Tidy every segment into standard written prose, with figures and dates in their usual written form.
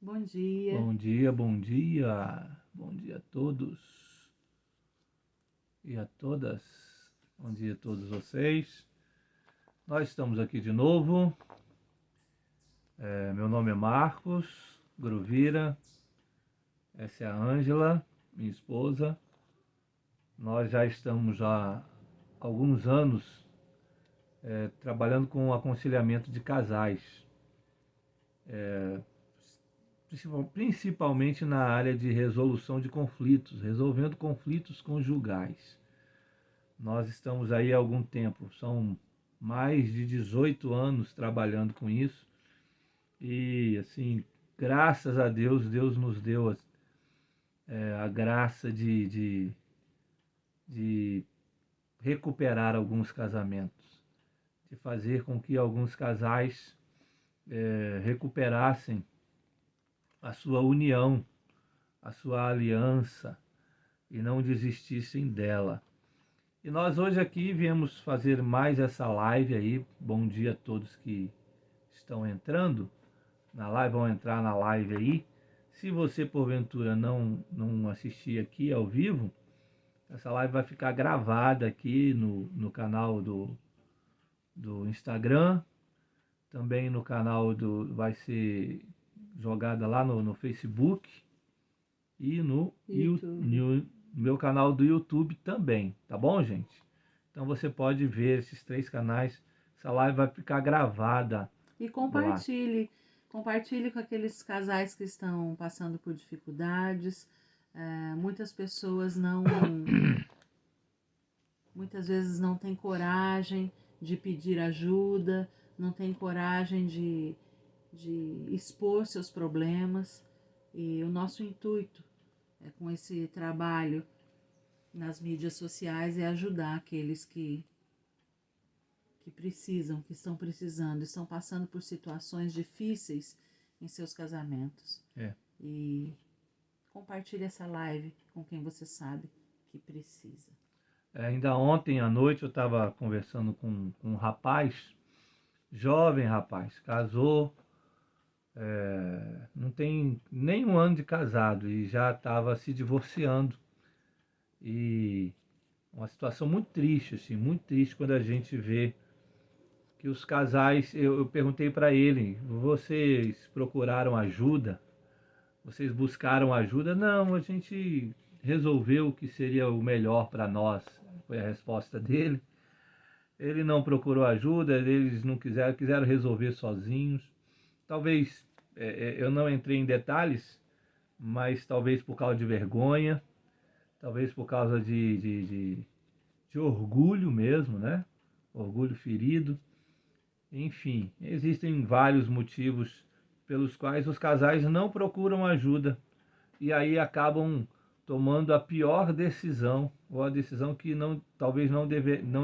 Bom dia. Bom dia, bom dia. Bom dia a todos e a todas. Bom dia a todos vocês. Nós estamos aqui de novo. Meu nome é Marcos Grovira. Essa é a Ângela, minha esposa. Nós já estamos há alguns anos trabalhando com o aconselhamento de casais. Principalmente na área de resolução de conflitos, resolvendo conflitos conjugais. Nós estamos aí há algum tempo, são mais de 18 anos trabalhando com isso e, assim, graças a Deus, Deus nos deu a graça de recuperar alguns casamentos, de fazer com que alguns casais recuperassem a sua união, a sua aliança e não desistissem dela. E nós hoje aqui viemos fazer mais essa live aí. Bom dia a todos que estão entrando na live, vão entrar na live aí. Se você porventura não assistir aqui ao vivo, essa live vai ficar gravada aqui no canal do Instagram, também no canal vai ser jogada lá no Facebook e no meu canal do YouTube também, tá bom, gente? Então você pode ver esses 3 canais, essa live vai ficar gravada E lá. compartilhe com aqueles casais que estão passando por dificuldades. Muitas pessoas muitas vezes não têm coragem de pedir ajuda, não têm coragem de expor seus problemas. E o nosso intuito com esse trabalho nas mídias sociais é ajudar aqueles que precisam, que estão precisando, estão passando por situações difíceis em seus casamentos. E compartilhe essa live com quem você sabe que precisa. Ainda ontem à noite eu estava conversando com um rapaz, jovem rapaz, casou, não tem nem um ano de casado e já estava se divorciando. E uma situação muito triste, assim, muito triste quando a gente vê que os casais, eu perguntei para ele, vocês procuraram ajuda? Vocês buscaram ajuda? Não, a gente resolveu o que seria o melhor para nós, foi a resposta dele. Ele não procurou ajuda, eles não quiseram resolver sozinhos. Talvez, eu não entrei em detalhes, mas talvez por causa de vergonha, talvez por causa de orgulho mesmo, né? Orgulho ferido. Enfim, existem vários motivos pelos quais os casais não procuram ajuda e aí acabam tomando a pior decisão, ou a decisão que talvez não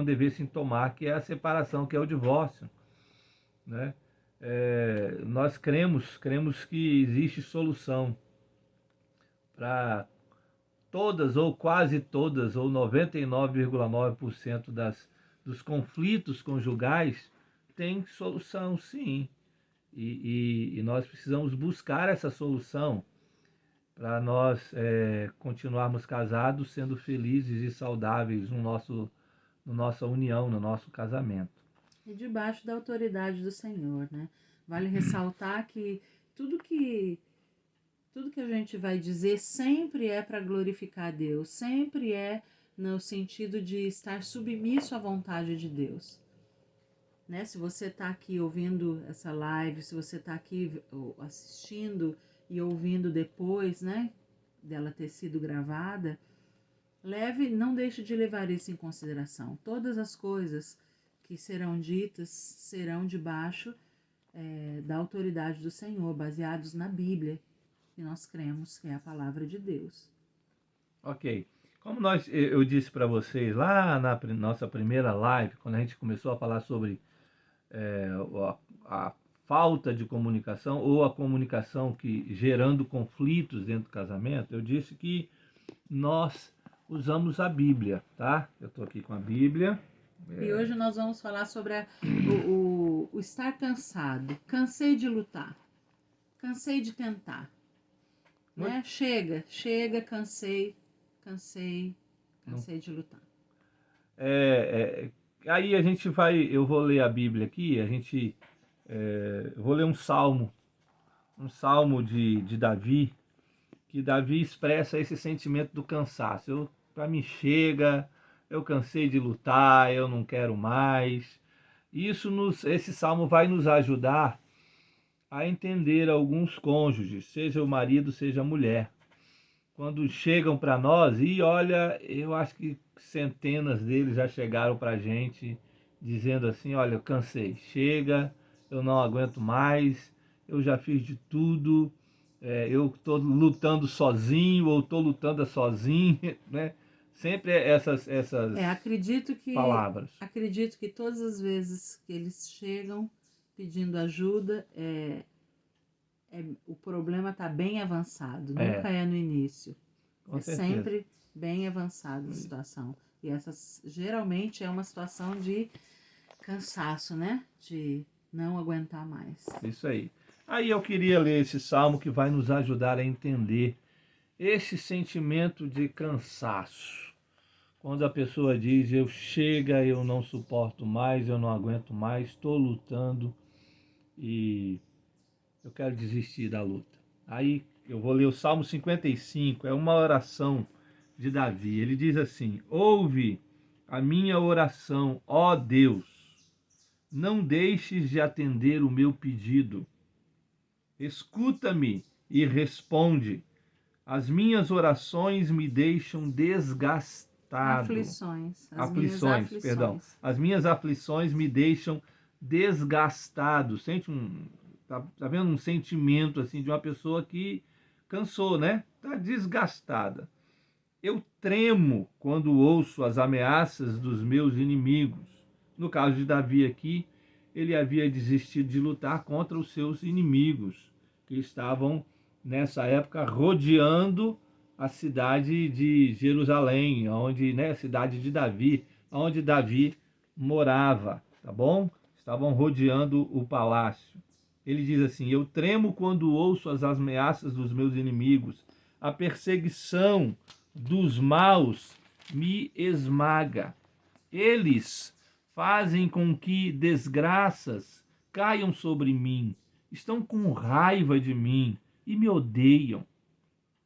devessem tomar, que é a separação, que é o divórcio, né? Nós cremos que existe solução para todas ou quase todas, ou 99,9% dos conflitos conjugais tem solução, sim. E nós precisamos buscar essa solução para nós continuarmos casados, sendo felizes e saudáveis no nossa união, no nosso casamento. E debaixo da autoridade do Senhor, né? Vale ressaltar que tudo que a gente vai dizer sempre é para glorificar a Deus, sempre é no sentido de estar submisso à vontade de Deus. Né? Se você está aqui ouvindo essa live, se você está aqui assistindo e ouvindo depois, né, dela ter sido gravada, não deixe de levar isso em consideração. Todas as coisas que serão ditas serão debaixo da autoridade do Senhor, baseados na Bíblia, que nós cremos que é a palavra de Deus. Ok. Como eu disse para vocês lá na nossa primeira live, quando a gente começou a falar sobre a falta de comunicação ou a comunicação que gerando conflitos dentro do casamento, eu disse que nós usamos a Bíblia, tá? Eu estou aqui com a Bíblia. E hoje nós vamos falar sobre o estar cansado. Cansei de lutar. cansei de tentar, né? Chega, cansei de lutar. Aí a gente vai, eu vou ler a Bíblia aqui, eu vou ler um salmo de Davi, que Davi expressa esse sentimento do cansaço. Para mim chega, eu cansei de lutar, eu não quero mais. Esse salmo vai nos ajudar a entender alguns cônjuges, seja o marido, seja a mulher, quando chegam para nós, e olha, eu acho que centenas deles já chegaram para a gente dizendo assim: olha, eu cansei, chega, eu não aguento mais, eu já fiz de tudo, eu estou lutando sozinho ou estou lutando sozinha, né? Sempre essas palavras. Acredito que todas as vezes que eles chegam pedindo ajuda, o problema está bem avançado, nunca é no início. Com certeza. Sempre bem avançada a situação. E essa geralmente é uma situação de cansaço, né? De não aguentar mais. Isso aí. Aí eu queria ler esse salmo que vai nos ajudar a entender esse sentimento de cansaço. Quando a pessoa diz: eu não suporto mais, eu não aguento mais, estou lutando e eu quero desistir da luta. Aí eu vou ler o Salmo 55, é uma oração de Davi. Ele diz assim: ouve a minha oração, ó Deus, não deixes de atender o meu pedido. Escuta-me e responde. As minhas orações me deixam desgastado. Aflições, perdão. As minhas aflições me deixam desgastado. Sente tá vendo um sentimento assim de uma pessoa que cansou, né? Tá desgastada. Eu tremo quando ouço as ameaças dos meus inimigos. No caso de Davi aqui, ele havia desistido de lutar contra os seus inimigos, que estavam nessa época rodeando a cidade de Jerusalém, a cidade de Davi, onde Davi morava, tá bom? Estavam rodeando o palácio. Ele diz assim: eu tremo quando ouço as ameaças dos meus inimigos, a perseguição dos maus me esmaga. Eles fazem com que desgraças caiam sobre mim, estão com raiva de mim e me odeiam.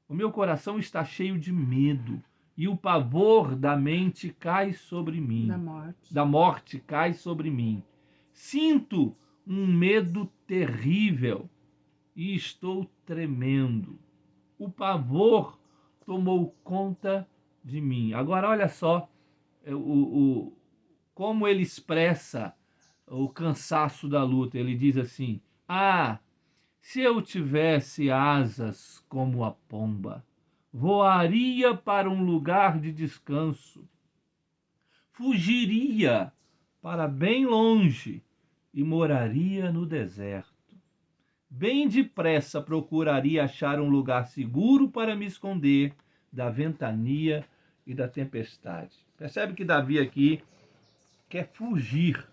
O meu coração está cheio de medo e o pavor da mente cai sobre mim. Da morte cai sobre mim. Sinto um medo terrível e estou tremendo. O pavor tomou conta de mim. Agora olha só como ele expressa o cansaço da luta. Ele diz assim: se eu tivesse asas como a pomba, voaria para um lugar de descanso, fugiria para bem longe e moraria no deserto. Bem depressa procuraria achar um lugar seguro para me esconder da ventania e da tempestade. Percebe que Davi aqui quer fugir,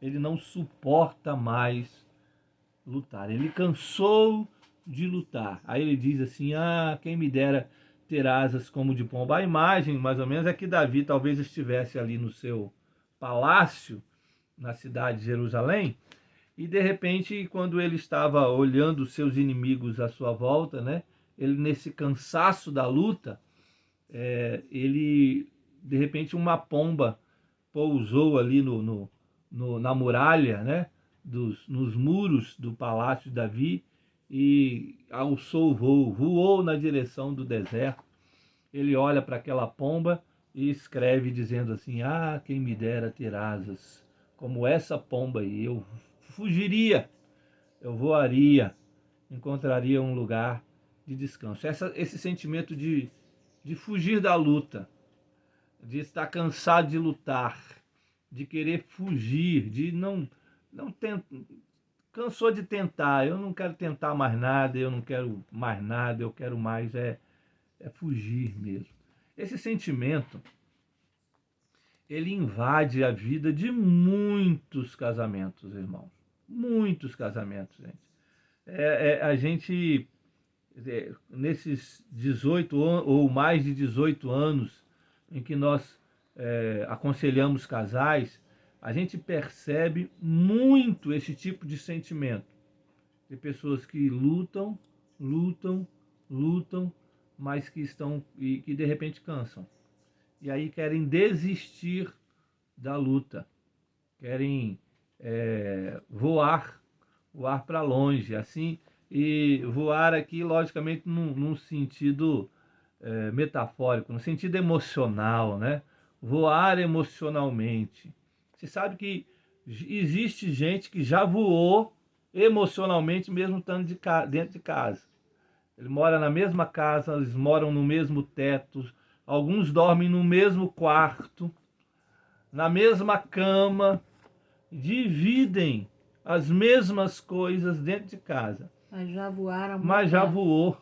ele não suporta mais lutar, ele cansou de lutar. Aí ele diz assim: quem me dera ter asas como de pomba. A imagem, mais ou menos, é que Davi talvez estivesse ali no seu palácio, na cidade de Jerusalém, e de repente, quando ele estava olhando os seus inimigos à sua volta, né, ele nesse cansaço da luta, ele, de repente, uma pomba pousou ali na muralha, né, nos muros do palácio de Davi, e alçou o voo, voou na direção do deserto. Ele olha para aquela pomba e escreve dizendo assim: quem me dera ter asas como essa pomba aí, eu fugiria, eu voaria, encontraria um lugar de descanso. Esse sentimento de fugir da luta, de estar cansado de lutar, de querer fugir, de não tentar, cansou de tentar, eu não quero tentar mais nada, eu não quero mais nada, eu quero mais fugir mesmo. Esse sentimento, ele invade a vida de muitos casamentos, irmãos. Muitos casamentos, gente. A gente, nesses 18 ou mais de 18 anos em que nós aconselhamos casais, a gente percebe muito esse tipo de sentimento. De pessoas que lutam, lutam, lutam, mas que estão e que de repente cansam. E aí querem desistir da luta, querem voar para longe, assim, e voar aqui, logicamente, num sentido metafórico, no sentido emocional, né? Voar emocionalmente. Você sabe que existe gente que já voou emocionalmente mesmo estando dentro de casa. Ele mora na mesma casa, eles moram no mesmo teto, alguns dormem no mesmo quarto, na mesma cama, dividem as mesmas coisas dentro de casa. Mas já voaram há muito Mas já tempo. voou,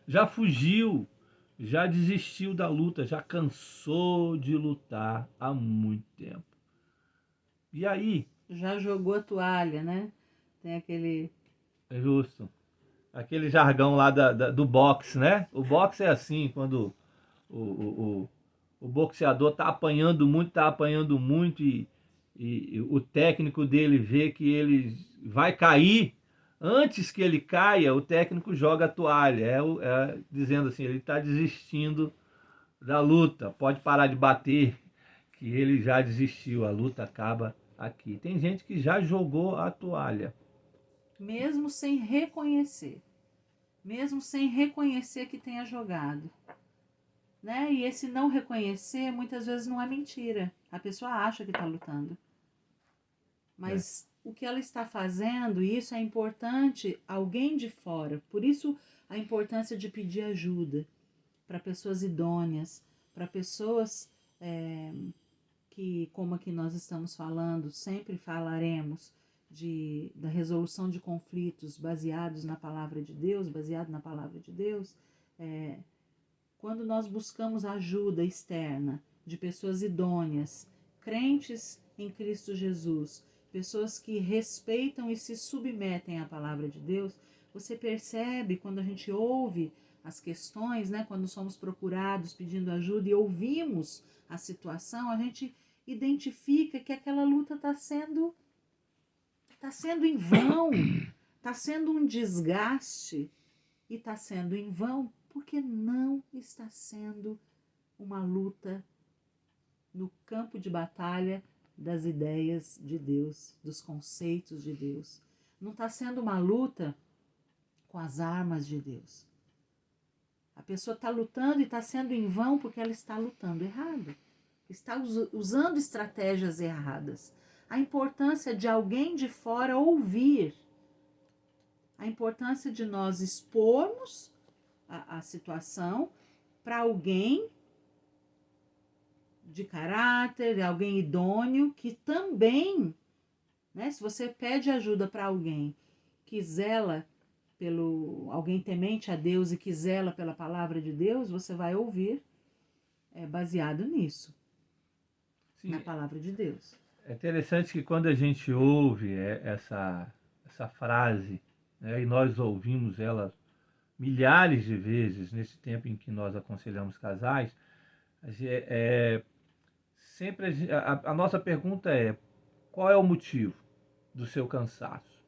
já fugiu, já desistiu da luta, já cansou de lutar há muito tempo. E aí? Já jogou a toalha, né? Tem aquele... É justo. Aquele jargão lá do boxe, né? O boxe é assim, quando o boxeador tá apanhando muito e o técnico dele vê que ele vai cair. Antes que ele caia, o técnico joga a toalha, dizendo assim, ele está desistindo da luta, pode parar de bater, que ele já desistiu, a luta acaba aqui. Tem gente que já jogou a toalha. Mesmo sem reconhecer. Mesmo sem reconhecer que tenha jogado. Né? E esse não reconhecer, muitas vezes não é mentira. A pessoa acha que está lutando. Mas o que ela está fazendo, e isso é importante, alguém de fora. Por isso a importância de pedir ajuda para pessoas idôneas, para pessoas que, como aqui nós estamos falando, sempre falaremos da resolução de conflitos baseados na palavra de Deus, baseado na palavra de Deus. Quando nós buscamos ajuda externa de pessoas idôneas, crentes em Cristo Jesus, pessoas que respeitam e se submetem à palavra de Deus, você percebe quando a gente ouve as questões, né, quando somos procurados pedindo ajuda e ouvimos a situação, a gente identifica que aquela luta está sendo em vão, está sendo um desgaste e está sendo em vão porque não está sendo uma luta no campo de batalha das ideias de Deus, dos conceitos de Deus. Não está sendo uma luta com as armas de Deus. A pessoa está lutando e está sendo em vão porque ela está lutando errado. Está usando estratégias erradas. A importância de alguém de fora ouvir. A importância de nós expormos a situação para alguém de caráter, alguém idôneo, que também, né, se você pede ajuda para alguém que zela alguém temente a Deus e que zela pela palavra de Deus, você vai ouvir baseado nisso, sim, na palavra de Deus. É interessante que quando a gente ouve essa frase, né, e nós ouvimos ela milhares de vezes nesse tempo em que nós aconselhamos casais, sempre a nossa pergunta é: qual é o motivo do seu cansaço?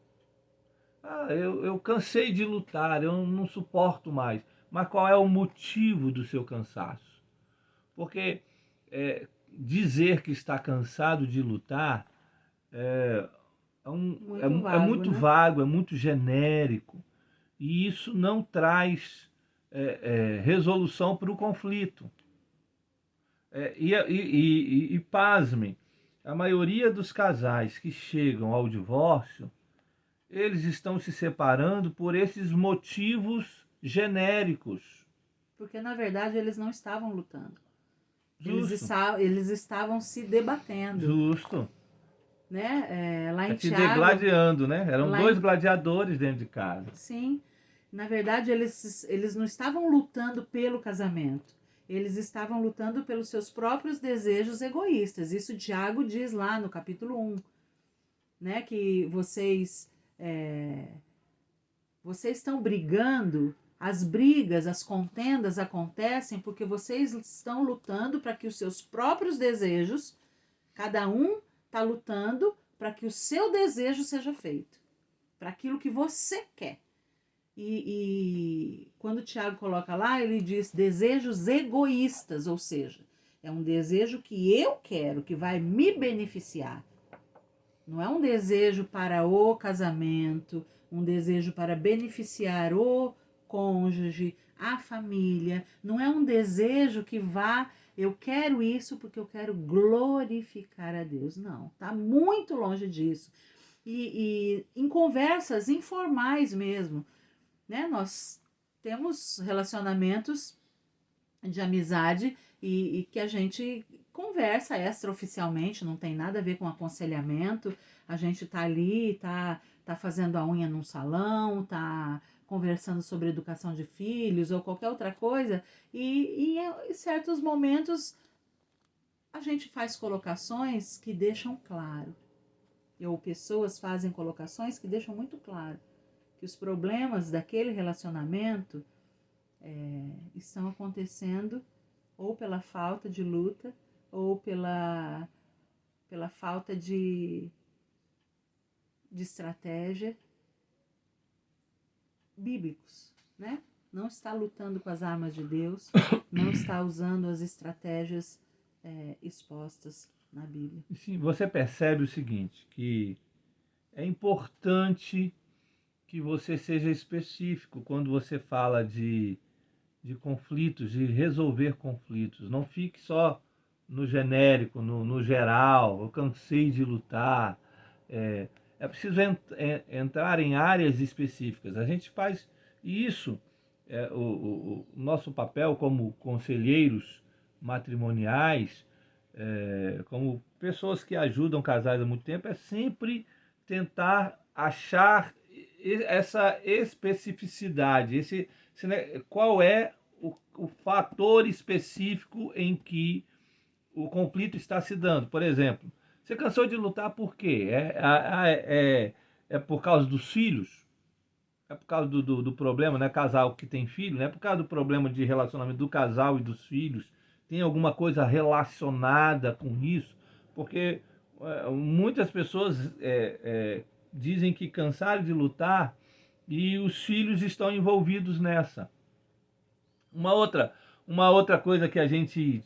Eu cansei de lutar, eu não suporto mais. Mas qual é o motivo do seu cansaço? Porque dizer que está cansado de lutar é muito vago, é muito genérico. E isso não traz resolução para o conflito. E pasmem, a maioria dos casais que chegam ao divórcio, eles estão se separando por esses motivos genéricos. Porque, na verdade, eles não estavam lutando. Eles estavam se debatendo. Justo. Né? Lá em se Tiago, degladiando, né? Eram dois gladiadores dentro de casa. Sim. Na verdade, eles não estavam lutando pelo casamento. Eles estavam lutando pelos seus próprios desejos egoístas. Isso Tiago diz lá no capítulo 1. Né? Que vocês Vocês estão brigando, as brigas, as contendas acontecem porque vocês estão lutando para que os seus próprios desejos, cada um está lutando para que o seu desejo seja feito, para aquilo que você quer. E quando o Tiago coloca lá, ele diz desejos egoístas, ou seja, é um desejo que eu quero, que vai me beneficiar. Não é um desejo para o casamento, um desejo para beneficiar o cônjuge, a família. Não é um desejo que vá, eu quero isso porque eu quero glorificar a Deus. Não, está muito longe disso. E em conversas informais mesmo, né? Nós temos relacionamentos de amizade e que a gente conversa extraoficialmente, não tem nada a ver com aconselhamento. A gente tá ali, tá fazendo a unha num salão, tá conversando sobre educação de filhos ou qualquer outra coisa, e em certos momentos a gente faz colocações que deixam claro, ou pessoas fazem colocações que deixam muito claro que os problemas daquele relacionamento estão acontecendo ou pela falta de luta ou pela falta de estratégia bíblicos, né? Não está lutando com as armas de Deus, não está usando as estratégias expostas na Bíblia. Sim, você percebe o seguinte, que é importante que você seja específico quando você fala de conflitos, de resolver conflitos. Não fique só no genérico, no geral, eu cansei de lutar. É preciso entrar em áreas específicas. A gente faz isso, o nosso papel como conselheiros matrimoniais, como pessoas que ajudam casais há muito tempo, é sempre tentar achar essa especificidade, qual é o fator específico em que o conflito está se dando. Por exemplo, você cansou de lutar por quê? É por causa dos filhos? É por causa do problema, né? Casal que tem filho, né? É por causa do problema de relacionamento do casal e dos filhos? Tem alguma coisa relacionada com isso? Porque muitas pessoas dizem que cansaram de lutar e os filhos estão envolvidos nessa. Uma outra coisa que a gente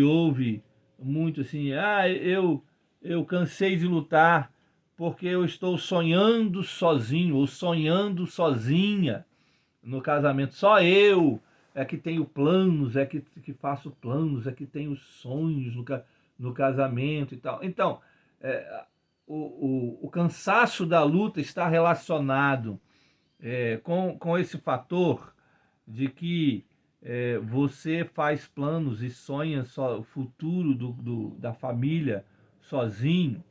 ouve muito assim, eu cansei de lutar porque eu estou sonhando sozinho ou sonhando sozinha no casamento. Só eu é que tenho planos, que faço planos, é que tenho sonhos no casamento e tal. Então, o cansaço da luta está relacionado com esse fator de que você faz planos e sonha só o futuro da família sozinho,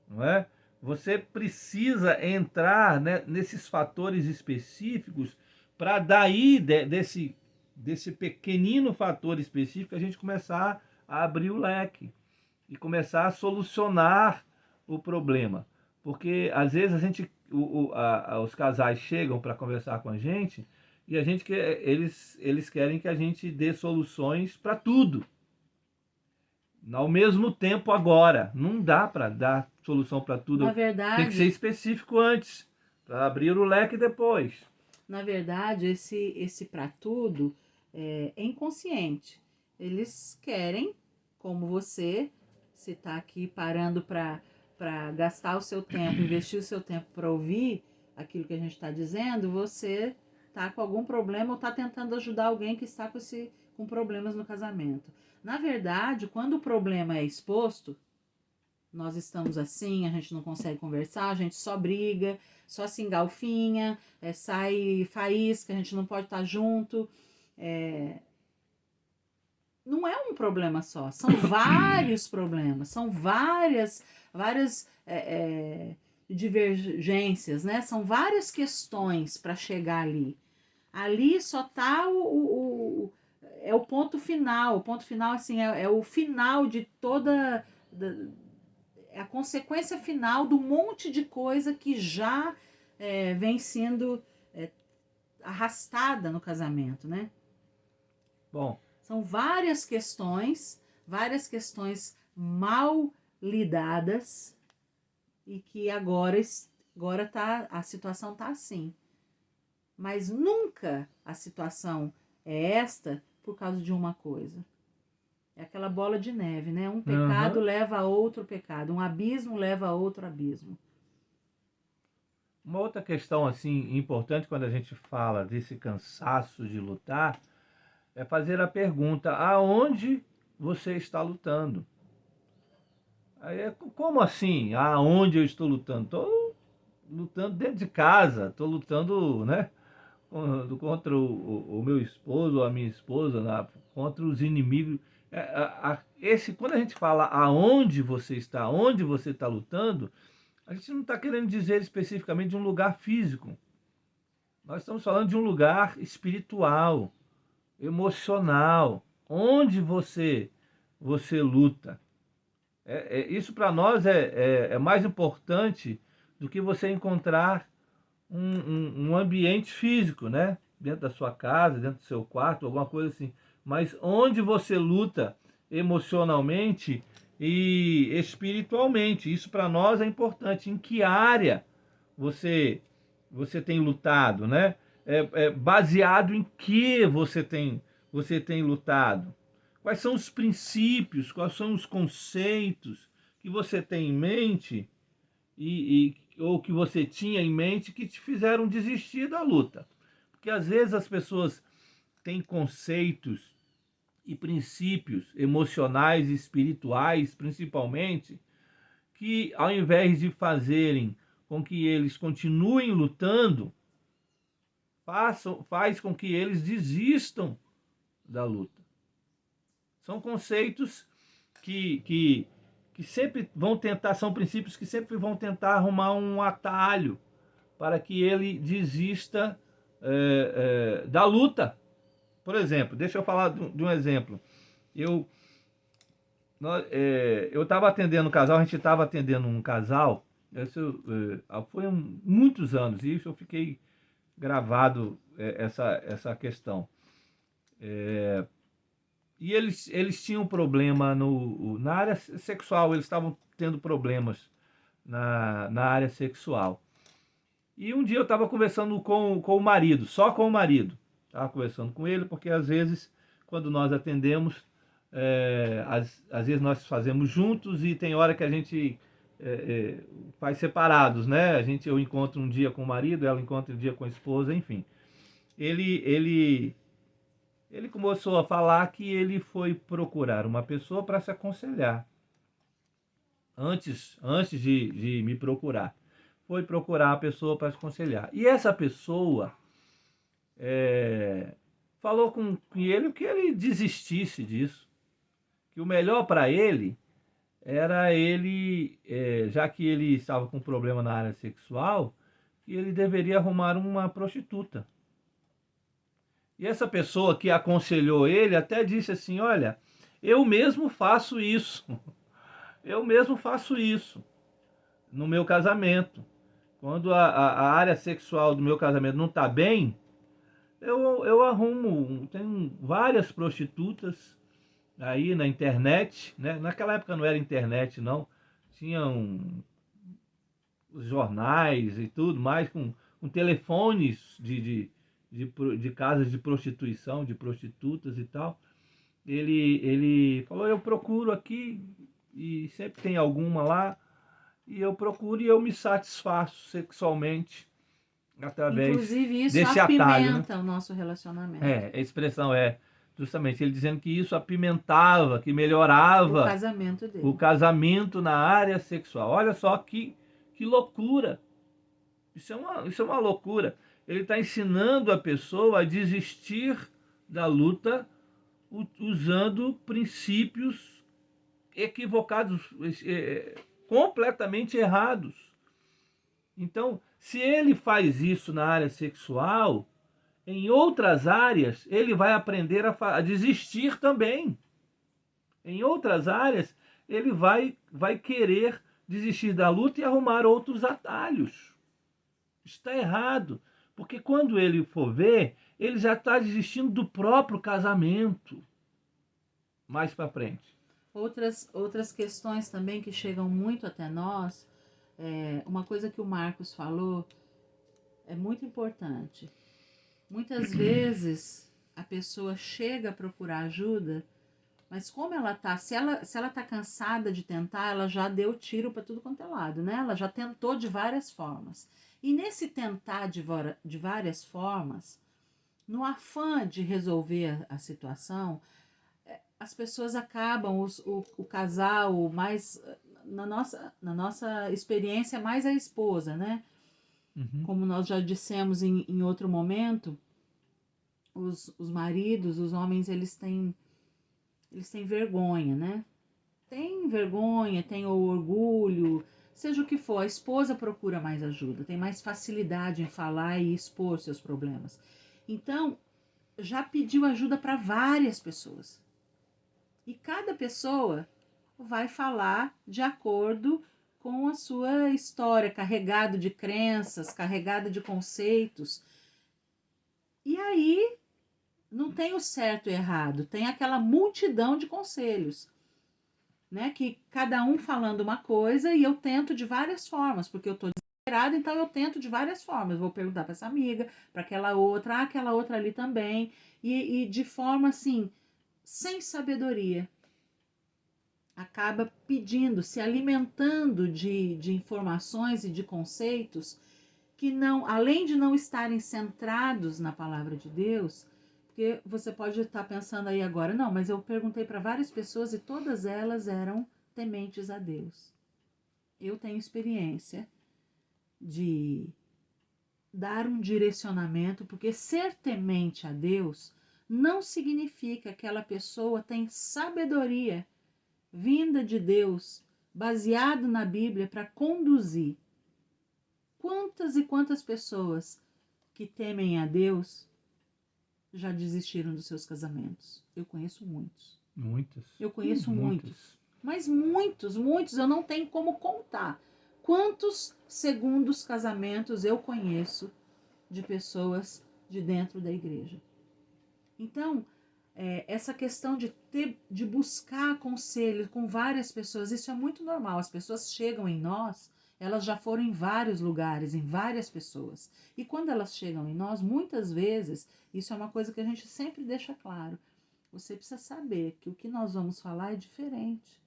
não é? Você precisa entrar, né, nesses fatores específicos para daí desse pequenino fator específico a gente começar a abrir o leque e começar a solucionar o problema. Porque às vezes os casais chegam para conversar com a gente e eles querem que a gente dê soluções para tudo. Ao mesmo tempo agora. Não dá para dar solução para tudo. Na verdade, tem que ser específico antes, para abrir o leque depois. Na verdade, esse para tudo é inconsciente. Eles querem, como você está aqui parando para gastar o seu tempo, investir o seu tempo para ouvir aquilo que a gente está dizendo, você está com algum problema ou está tentando ajudar alguém que está com problemas no casamento. Na verdade, quando o problema é exposto, nós estamos assim, a gente não consegue conversar, a gente só briga, só se engalfinha, sai faísca, a gente não pode estar junto. Não é um problema só, são vários problemas, são várias divergências, né? São várias questões para chegar ali. Ali só está o ponto final. O ponto final, assim, é o final de toda... É a consequência final do monte de coisa que já vem sendo arrastada no casamento, né? Bom, São várias questões mal lidadas e que agora a situação tá assim. Mas nunca a situação é esta por causa de uma coisa. É aquela bola de neve, né? Um pecado leva a outro pecado, um abismo leva a outro abismo. uma outra questão assim importante quando a gente fala desse cansaço de lutar é fazer a pergunta: aonde você está lutando? Aí como assim? Aonde eu estou lutando? Estou lutando dentro de casa, estou lutando, né, contra o meu esposo ou a minha esposa, contra os inimigos. Quando a gente fala aonde você está, onde você está lutando, a gente não está querendo dizer especificamente de um lugar físico. Nós estamos falando de um lugar espiritual, emocional, onde você luta. Isso para nós é mais importante do que você encontrar um ambiente físico, né? Dentro da sua casa, dentro do seu quarto, alguma coisa assim. Mas onde você luta emocionalmente e espiritualmente. Isso para nós é importante. Em que área você tem lutado, né? Baseado em que você tem lutado. Quais são os princípios, quais são os conceitos que você tem em mente ou que você tinha em mente que te fizeram desistir da luta. Porque às vezes as pessoas têm conceitos e princípios emocionais e espirituais, principalmente, que ao invés de fazerem com que eles continuem lutando, faz com que eles desistam da luta. São conceitos que sempre vão tentar, são princípios que sempre vão tentar arrumar um atalho para que ele desista da luta. Por exemplo, deixa eu falar de um exemplo. Eu estava atendendo um casal, a gente estava atendendo um casal, foi muitos anos, e isso eu fiquei gravado essa questão. E eles tinham problema na área sexual, eles estavam tendo problemas na área sexual. E um dia eu estava conversando com o marido, só com o marido. Estava conversando com ele, porque às vezes, quando nós atendemos, às vezes nós fazemos juntos e tem hora que a gente faz separados, né? Eu encontro um dia com o marido, ela encontra um dia com a esposa, enfim. Ele começou a falar que ele foi procurar uma pessoa para se aconselhar. Antes de me procurar. Foi procurar a pessoa para se aconselhar. E essa pessoa falou com ele que ele desistisse disso. Que o melhor para ele era ele, já que ele estava com problema na área sexual, que ele deveria arrumar uma prostituta. E essa pessoa que aconselhou ele até disse assim: olha, eu mesmo faço isso. Eu mesmo faço isso no meu casamento. Quando a área sexual do meu casamento não está bem, eu arrumo. Tem várias prostitutas aí na internet, né? Naquela época não era internet, não. Tinham os jornais e tudo mais, com telefones de casas de prostituição, de prostitutas e tal. Ele falou: eu procuro aqui e sempre tem alguma lá, e eu procuro e eu me satisfaço sexualmente através Inclusive, isso desse apimenta atalho, né? o nosso relacionamento. A expressão justamente ele dizendo que isso apimentava, que melhorava o casamento na área sexual. Olha só que loucura. Isso é uma loucura. Ele está ensinando a pessoa a desistir da luta usando princípios equivocados, completamente errados. Então, se ele faz isso na área sexual, em outras áreas ele vai aprender a desistir também. Em outras áreas ele vai querer desistir da luta e arrumar outros atalhos. Está errado. Porque quando ele for ver, ele já está desistindo do próprio casamento. Mais para frente. Outras questões também que chegam muito até nós, uma coisa que o Marcos falou é muito importante. Muitas vezes a pessoa chega a procurar ajuda, mas como ela tá, se ela tá cansada de tentar, ela já deu tiro para tudo quanto é lado, né? Ela já tentou de várias formas. E nesse tentar de várias formas, no afã de resolver a situação, as pessoas acabam, o casal, mais na nossa experiência, mais a esposa, né? Uhum. Como nós já dissemos em outro momento, os maridos, os homens, eles têm vergonha, né? Tem vergonha, tem o orgulho, seja o que for, a esposa procura mais ajuda, tem mais facilidade em falar e expor seus problemas. Então, já pediu ajuda para várias pessoas. E cada pessoa vai falar de acordo com a sua história, carregado de crenças, carregado de conceitos. E aí não tem o certo e errado, tem aquela multidão de conselhos, né? Que cada um falando uma coisa e eu tento de várias formas, porque eu tô desesperada, então eu tento de várias formas. Vou perguntar para essa amiga, para aquela outra ali também, e de forma assim, sem sabedoria. Acaba pedindo, se alimentando de informações e de conceitos que não, além de não estarem centrados na palavra de Deus, porque você pode estar pensando aí agora, não, mas eu perguntei para várias pessoas e todas elas eram tementes a Deus. Eu tenho experiência de dar um direcionamento, porque ser temente a Deus não significa que aquela pessoa tem sabedoria vinda de Deus, baseado na Bíblia para conduzir. Quantas e quantas pessoas que temem a Deus já desistiram dos seus casamentos? Eu conheço muitos. Muitas. Eu conheço muitas. muitos. Mas muitos, eu não tenho como contar. Quantos segundos casamentos eu conheço de pessoas de dentro da igreja? Então, essa questão de buscar conselho com várias pessoas, isso é muito normal. As pessoas chegam em nós, elas já foram em vários lugares, em várias pessoas. E quando elas chegam em nós, muitas vezes, isso é uma coisa que a gente sempre deixa claro. Você precisa saber que o que nós vamos falar é diferente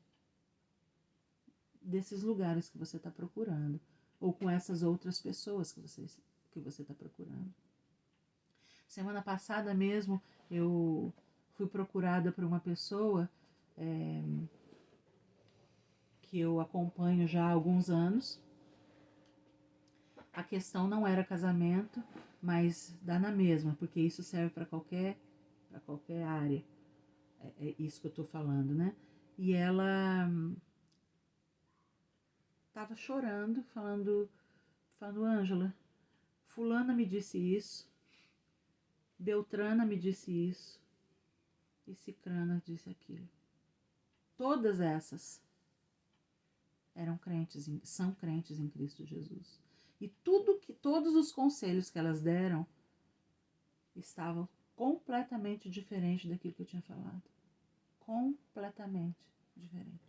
desses lugares que você está procurando, ou com essas outras pessoas que você está procurando. Semana passada mesmo, eu fui procurada por uma pessoa que eu acompanho já há alguns anos. A questão não era casamento, mas dá na mesma, porque isso serve para qualquer área. É isso que eu estou falando, né? E ela estava chorando, falando, Ângela, fulana me disse isso, Beltrana me disse isso, e Cicrana disse aquilo. Todas essas são crentes em Cristo Jesus. E todos os conselhos que elas deram estavam completamente diferentes daquilo que eu tinha falado. Completamente diferente.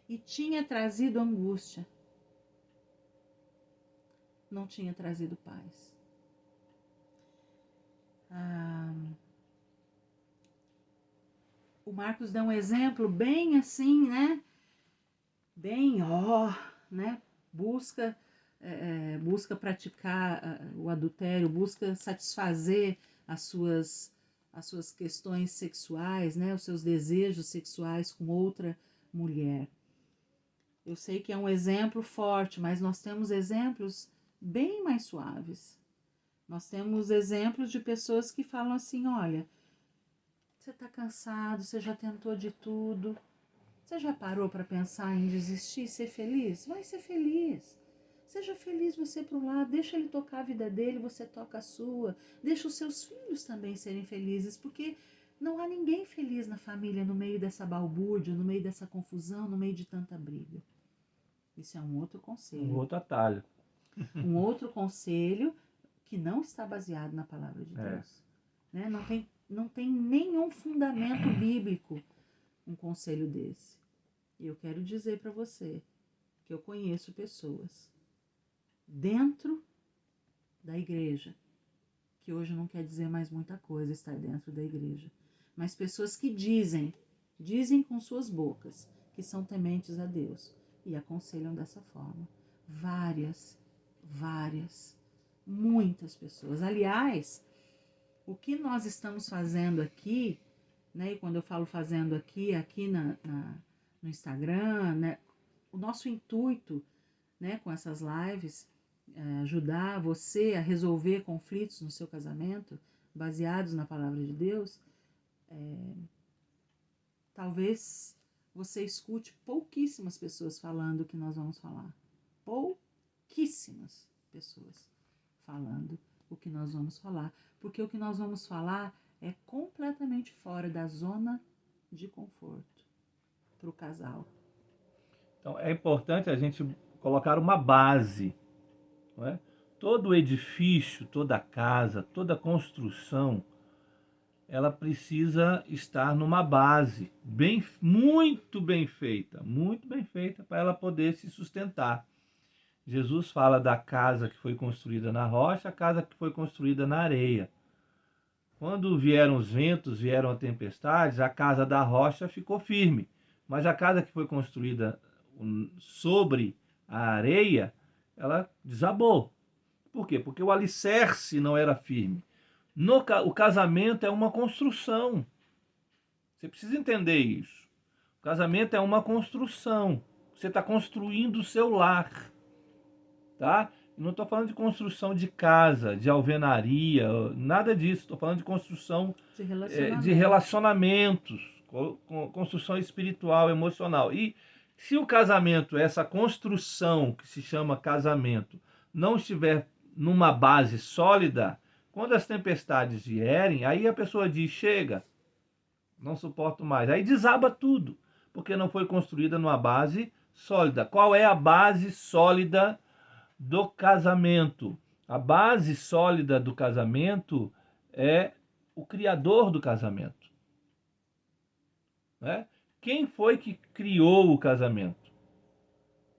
E tinha trazido angústia. Não tinha trazido paz. O Marcos deu um exemplo bem assim, né? Bem, né? Busca praticar o adultério, busca satisfazer as suas questões sexuais, né? Os seus desejos sexuais com outra mulher. Eu sei que é um exemplo forte, mas nós temos exemplos bem mais suaves. Nós temos exemplos de pessoas que falam assim, olha, você está cansado, você já tentou de tudo, você já parou para pensar em desistir, ser feliz? Vai ser feliz. Seja feliz você para um lado, deixa ele tocar a vida dele, você toca a sua. Deixa os seus filhos também serem felizes, porque não há ninguém feliz na família no meio dessa balbúrdia, no meio dessa confusão, no meio de tanta briga. Isso é um outro conselho. Um outro atalho. Um outro conselho que não está baseado na palavra de Deus. Né? Não tem nenhum fundamento bíblico um conselho desse. E eu quero dizer para você que eu conheço pessoas dentro da igreja, que hoje não quer dizer mais muita coisa estar dentro da igreja, mas pessoas que dizem com suas bocas que são tementes a Deus e aconselham dessa forma. Muitas pessoas. Aliás, o que nós estamos fazendo aqui, né, e quando eu falo fazendo aqui no Instagram, né, o nosso intuito, né, com essas lives, é ajudar você a resolver conflitos no seu casamento, baseados na palavra de Deus. Talvez você escute pouquíssimas pessoas falando o que nós vamos falar. Pouquíssimas pessoas falando o que nós vamos falar. Porque o que nós vamos falar é completamente fora da zona de conforto para o casal. Então, é importante a gente colocar uma base, não é? Todo edifício, toda casa, toda construção, ela precisa estar numa base muito bem feita para ela poder se sustentar. Jesus fala da casa que foi construída na rocha, a casa que foi construída na areia. Quando vieram os ventos, vieram as tempestades, a casa da rocha ficou firme, mas a casa que foi construída sobre a areia, ela desabou. Por quê? Porque o alicerce não era firme. O casamento é uma construção. Você precisa entender isso. O casamento é uma construção. Você está construindo o seu lar. Tá? Não estou falando de construção de casa, de alvenaria, nada disso. Estou falando de construção de relacionamentos, construção espiritual, emocional. E se o casamento, essa construção que se chama casamento, não estiver numa base sólida, quando as tempestades vierem, aí a pessoa diz, chega, não suporto mais. Aí desaba tudo, porque não foi construída numa base sólida. Qual é a base sólida do casamento? A base sólida do casamento é o Criador do casamento. Né? Quem foi que criou o casamento?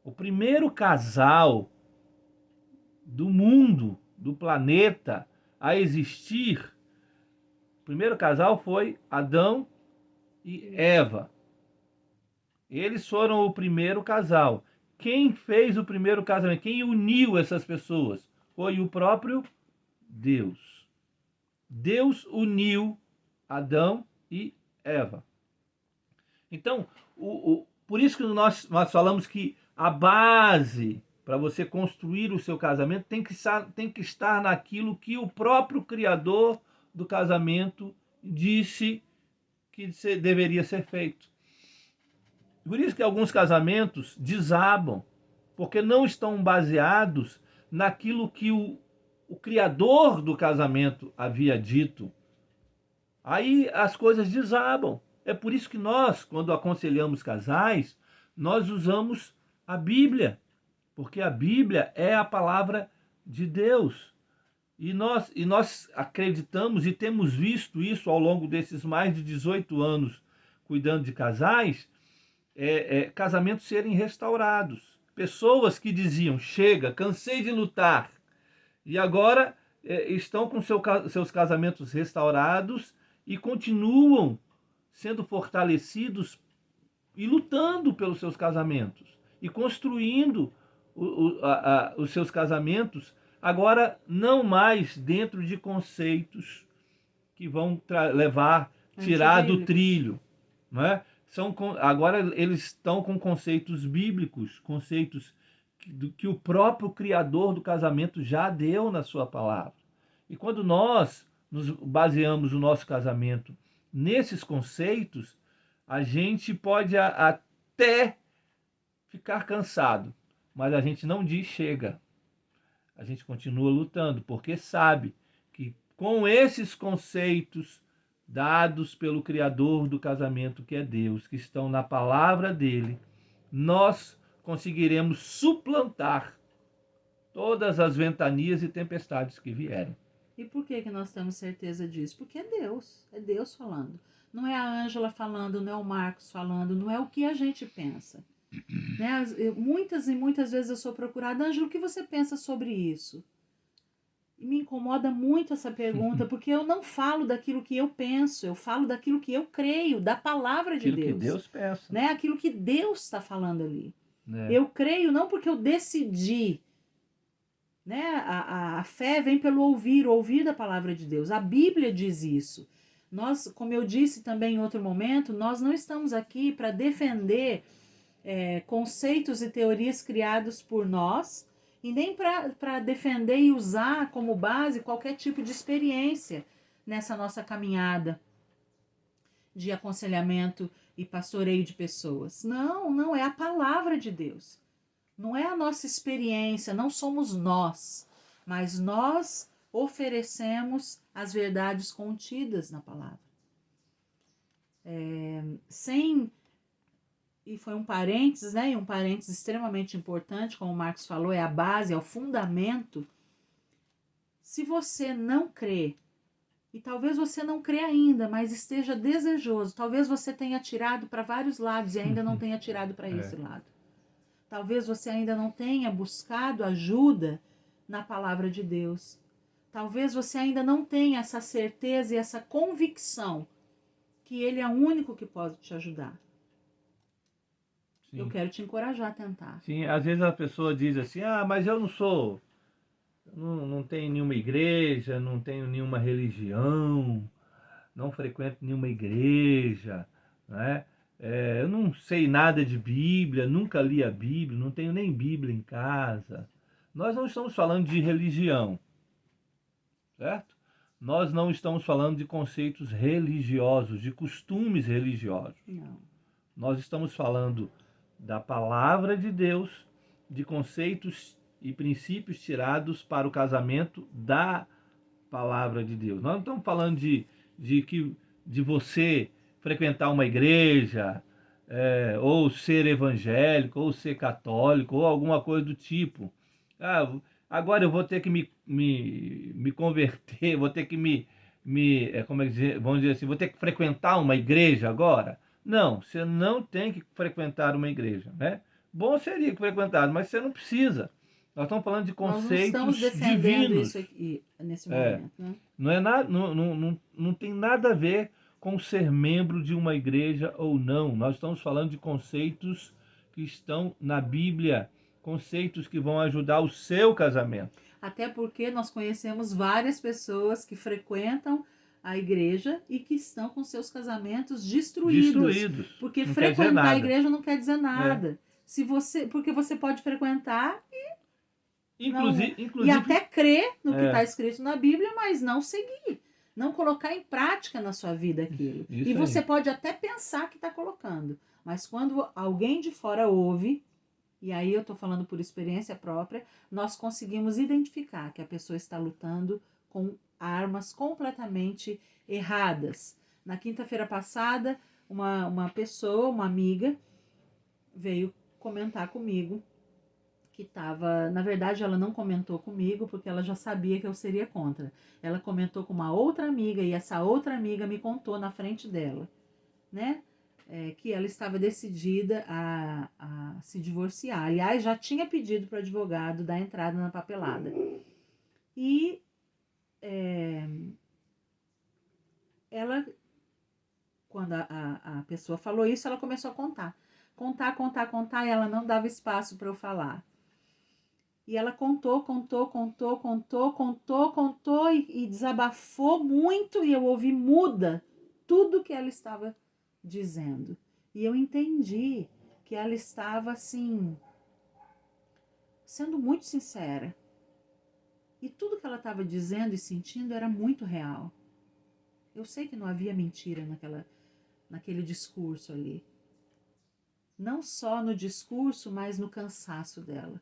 O primeiro casal do mundo, do planeta, a existir, o primeiro casal foi Adão e Eva. Eles foram o primeiro casal. Quem fez o primeiro casamento? Quem uniu essas pessoas? Foi o próprio Deus. Deus uniu Adão e Eva. Então, por isso que nós falamos que a base para você construir o seu casamento tem que estar naquilo que o próprio Criador do casamento disse que deveria ser feito. Por isso que alguns casamentos desabam, porque não estão baseados naquilo que o Criador do casamento havia dito. Aí as coisas desabam. É por isso que nós, quando aconselhamos casais, nós usamos a Bíblia, porque a Bíblia é a palavra de Deus. E nós acreditamos e temos visto isso ao longo desses mais de 18 anos cuidando de casais, casamentos serem restaurados. Pessoas que diziam, chega, cansei de lutar, e agora estão com seus casamentos restaurados e continuam sendo fortalecidos e lutando pelos seus casamentos e construindo os seus casamentos, agora não mais dentro de conceitos que vão tirar do trilho, não é? Agora eles estão com conceitos bíblicos, conceitos que o próprio Criador do casamento já deu na sua palavra. E quando nós nos baseamos o nosso casamento nesses conceitos, a gente pode até ficar cansado, mas a gente não diz chega. A gente continua lutando, porque sabe que com esses conceitos dados pelo Criador do casamento, que é Deus, que estão na palavra dele, nós conseguiremos suplantar todas as ventanias e tempestades que vierem. E por que nós temos certeza disso? Porque é Deus falando. Não é a Ângela falando, não é o Marcos falando, não é o que a gente pensa. Né? Muitas e muitas vezes eu sou procurada, Ângela, o que você pensa sobre isso? E me incomoda muito essa pergunta, porque eu não falo daquilo que eu penso, eu falo daquilo que eu creio, da palavra de Aquilo Deus. que Deus pensa. Né? Aquilo que Deus está falando ali. É. Eu creio não porque eu decidi. Né? A fé vem pelo ouvir da palavra de Deus. A Bíblia diz isso. Nós, como eu disse também em outro momento, nós não estamos aqui para defender conceitos e teorias criados por nós, e nem para defender e usar como base qualquer tipo de experiência nessa nossa caminhada de aconselhamento e pastoreio de pessoas. Não, não, é a palavra de Deus. Não é a nossa experiência, não somos nós, mas nós oferecemos as verdades contidas na palavra. E foi um parênteses, né? E um parênteses extremamente importante, como o Marcos falou, é a base, é o fundamento. Se você não crê, e talvez você não crê ainda, mas esteja desejoso, talvez você tenha tirado para vários lados e ainda não tenha tirado para esse lado. Talvez você ainda não tenha buscado ajuda na palavra de Deus. Talvez você ainda não tenha essa certeza e essa convicção que Ele é o único que pode te ajudar. Sim. Eu quero te encorajar a tentar. Sim, às vezes a pessoa diz assim, mas eu não tenho nenhuma igreja, não tenho nenhuma religião, não frequento nenhuma igreja, né? Eu não sei nada de Bíblia, nunca li a Bíblia, não tenho nem Bíblia em casa. Nós não estamos falando de religião, certo? Nós não estamos falando de conceitos religiosos, de costumes religiosos. Não. Nós estamos falando da palavra de Deus, de conceitos e princípios tirados para o casamento da palavra de Deus. Nós não estamos falando de você frequentar uma igreja, ou ser evangélico, ou ser católico, ou alguma coisa do tipo. Agora eu vou ter que me converter, vou ter que vamos dizer assim, vou ter que frequentar uma igreja agora? Não, você não tem que frequentar uma igreja, né? Bom seria que frequentasse, mas você não precisa. Nós estamos falando de conceitos Nós não estamos defendendo divinos. Isso aqui, nesse momento. Né? Não tem nada a ver com ser membro de uma igreja ou não. Nós estamos falando de conceitos que estão na Bíblia, conceitos que vão ajudar o seu casamento. Até porque nós conhecemos várias pessoas que frequentam a igreja e que estão com seus casamentos destruídos. Porque não frequentar a igreja não quer dizer nada. Porque você pode frequentar e até crer no que está escrito na Bíblia, mas não seguir. Não colocar em prática na sua vida aquilo. Isso e você aí. pode até pensar que está colocando. Mas quando alguém de fora ouve, e aí eu estou falando por experiência própria, nós conseguimos identificar que a pessoa está lutando com armas completamente erradas. Na quinta-feira passada, uma pessoa, uma amiga, veio comentar comigo que estava... Na verdade, ela não comentou comigo porque ela já sabia que eu seria contra. Ela comentou com uma outra amiga e essa outra amiga me contou na frente dela, né? Que ela estava decidida a se divorciar. Aliás, já tinha pedido para o advogado dar entrada na papelada. E ela, quando a pessoa falou isso, ela começou a contar, e ela não dava espaço para eu falar. E ela contou e desabafou muito, e eu ouvi muda tudo que ela estava dizendo. E eu entendi que ela estava, assim, sendo muito sincera. E tudo que ela estava dizendo e sentindo era muito real. Eu sei que não havia mentira naquele discurso ali. Não só no discurso, mas no cansaço dela.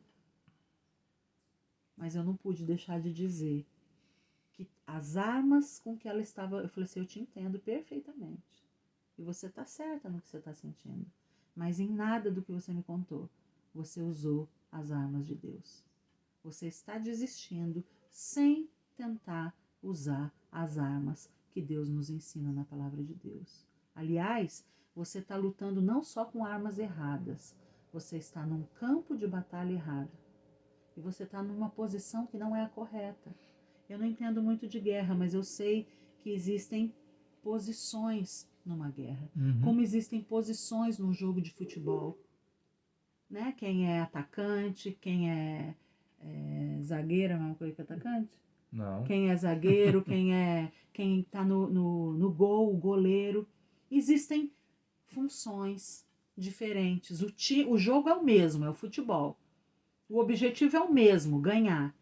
Mas eu não pude deixar de dizer que as armas com que ela estava... Eu falei assim, eu te entendo perfeitamente. E você está certa no que você está sentindo. Mas em nada do que você me contou, você usou as armas de Deus. você está desistindo sem tentar usar as armas que Deus nos ensina na palavra de Deus. Aliás, você está lutando não só com armas erradas, você está num campo de batalha errado. E você está numa posição que não é a correta. Eu não entendo muito de guerra, mas eu sei que existem posições numa guerra. Como existem posições num jogo de futebol. Né? Quem é atacante, quem é zagueiro, é a mesma coisa que atacante? Não. Quem é zagueiro, quem tá no gol, o goleiro. Existem funções diferentes. O jogo é o mesmo, é o futebol. O objetivo é o mesmo, ganhar.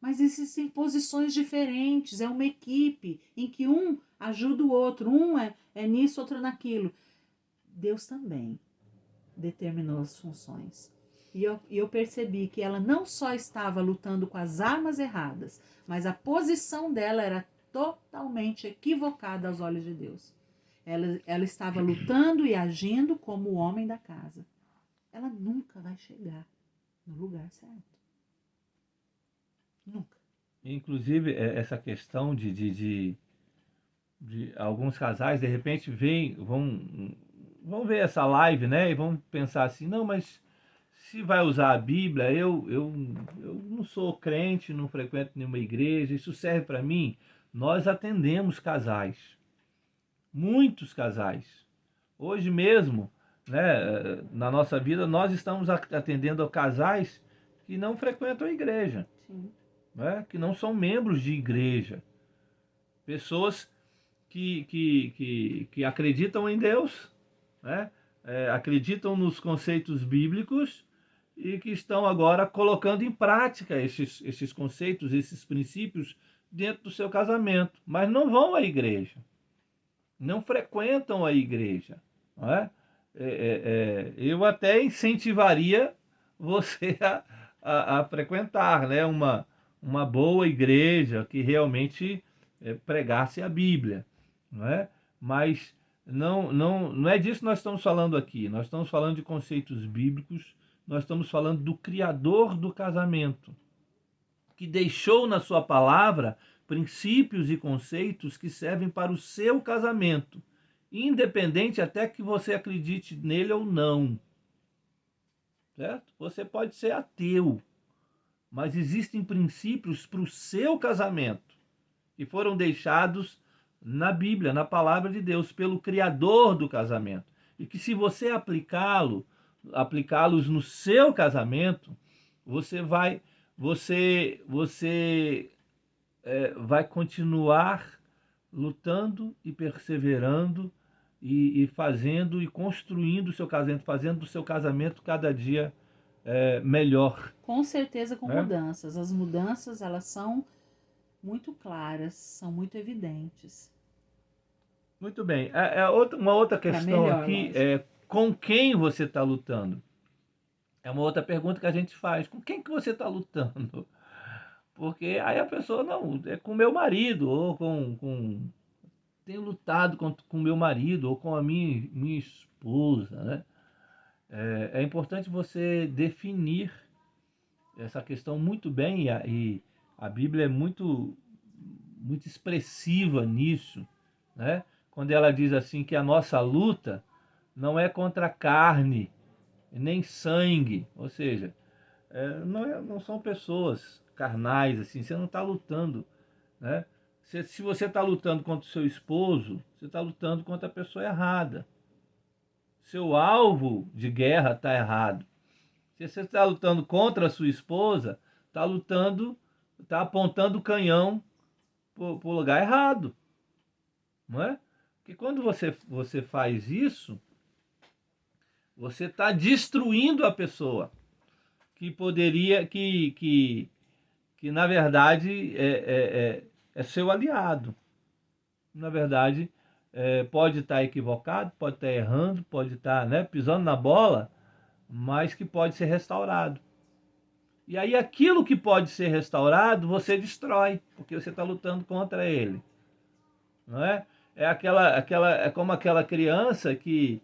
Mas existem posições diferentes, é uma equipe em que um ajuda o outro, um é nisso, outro naquilo. Deus também determinou as funções. E eu percebi que ela não só estava lutando com as armas erradas, mas a posição dela era totalmente equivocada aos olhos de Deus. Ela estava lutando e agindo como o homem da casa. Ela nunca vai chegar no lugar certo. Nunca. Inclusive, essa questão de alguns casais, de repente, vão ver essa live, né? E vão pensar assim, não, mas se vai usar a Bíblia, eu não sou crente, não frequento nenhuma igreja, isso serve para mim? Nós atendemos casais, muitos casais. Hoje mesmo, né, na nossa vida, nós estamos atendendo a casais que não frequentam a igreja. Sim. Né, que não são membros de igreja. Pessoas que acreditam em Deus, né, acreditam nos conceitos bíblicos e que estão agora colocando em prática esses conceitos, esses princípios dentro do seu casamento, mas não vão à igreja, não frequentam a igreja. Não é? Eu até incentivaria você a frequentar, né, uma boa igreja que realmente pregasse a Bíblia, não é? Mas não é disso que nós estamos falando aqui. Nós estamos falando de conceitos bíblicos, nós estamos falando do Criador do casamento, que deixou na sua palavra princípios e conceitos que servem para o seu casamento, independente até que você acredite nele ou não. Certo? Você pode ser ateu, mas existem princípios para o seu casamento que foram deixados na Bíblia, na palavra de Deus, pelo Criador do casamento. E que se você aplicá-los no seu casamento, você vai continuar lutando e perseverando e fazendo e construindo o seu casamento, fazendo do seu casamento cada dia melhor. Com certeza com mudanças. As mudanças, elas são muito claras, são muito evidentes. Muito bem. Uma outra questão melhor, aqui lógico. é com quem você está lutando. É uma outra pergunta que a gente faz. Com quem que você está lutando? Porque aí a pessoa, não, é com meu marido, ou tenho lutado com meu marido, ou com a minha esposa, né? É importante você definir essa questão muito bem, e a Bíblia é muito, muito expressiva nisso, né? Quando ela diz assim que a nossa luta não é contra carne, nem sangue, ou seja, não são pessoas carnais, assim, você não está lutando, né? Se você está lutando contra o seu esposo, você está lutando contra a pessoa errada. Seu alvo de guerra está errado. Se você está lutando contra a sua esposa, está apontando o canhão para o lugar errado. Não é? Porque quando você faz isso, você está destruindo a pessoa que poderia, que na verdade é seu aliado. Na verdade, pode estar equivocado, pode estar errando, pode estar, né, pisando na bola, mas que pode ser restaurado. E aí aquilo que pode ser restaurado, você destrói, porque você está lutando contra ele. Não é? É como aquela criança que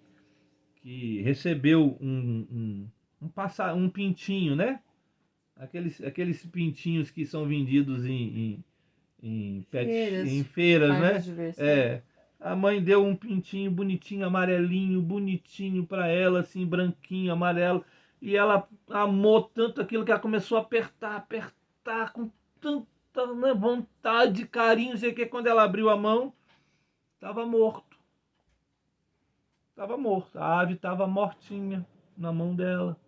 recebeu um pintinho, né? aqueles pintinhos que são vendidos em Feiras, feiras, parques né? de diversão. É. A mãe deu um pintinho bonitinho, amarelinho, bonitinho para ela, assim, branquinho, amarelo. E ela amou tanto aquilo que ela começou a apertar, apertar com tanta, né, vontade, carinho, sei que quando ela abriu a mão, estava morto. Estava morto. A ave estava mortinha na mão dela,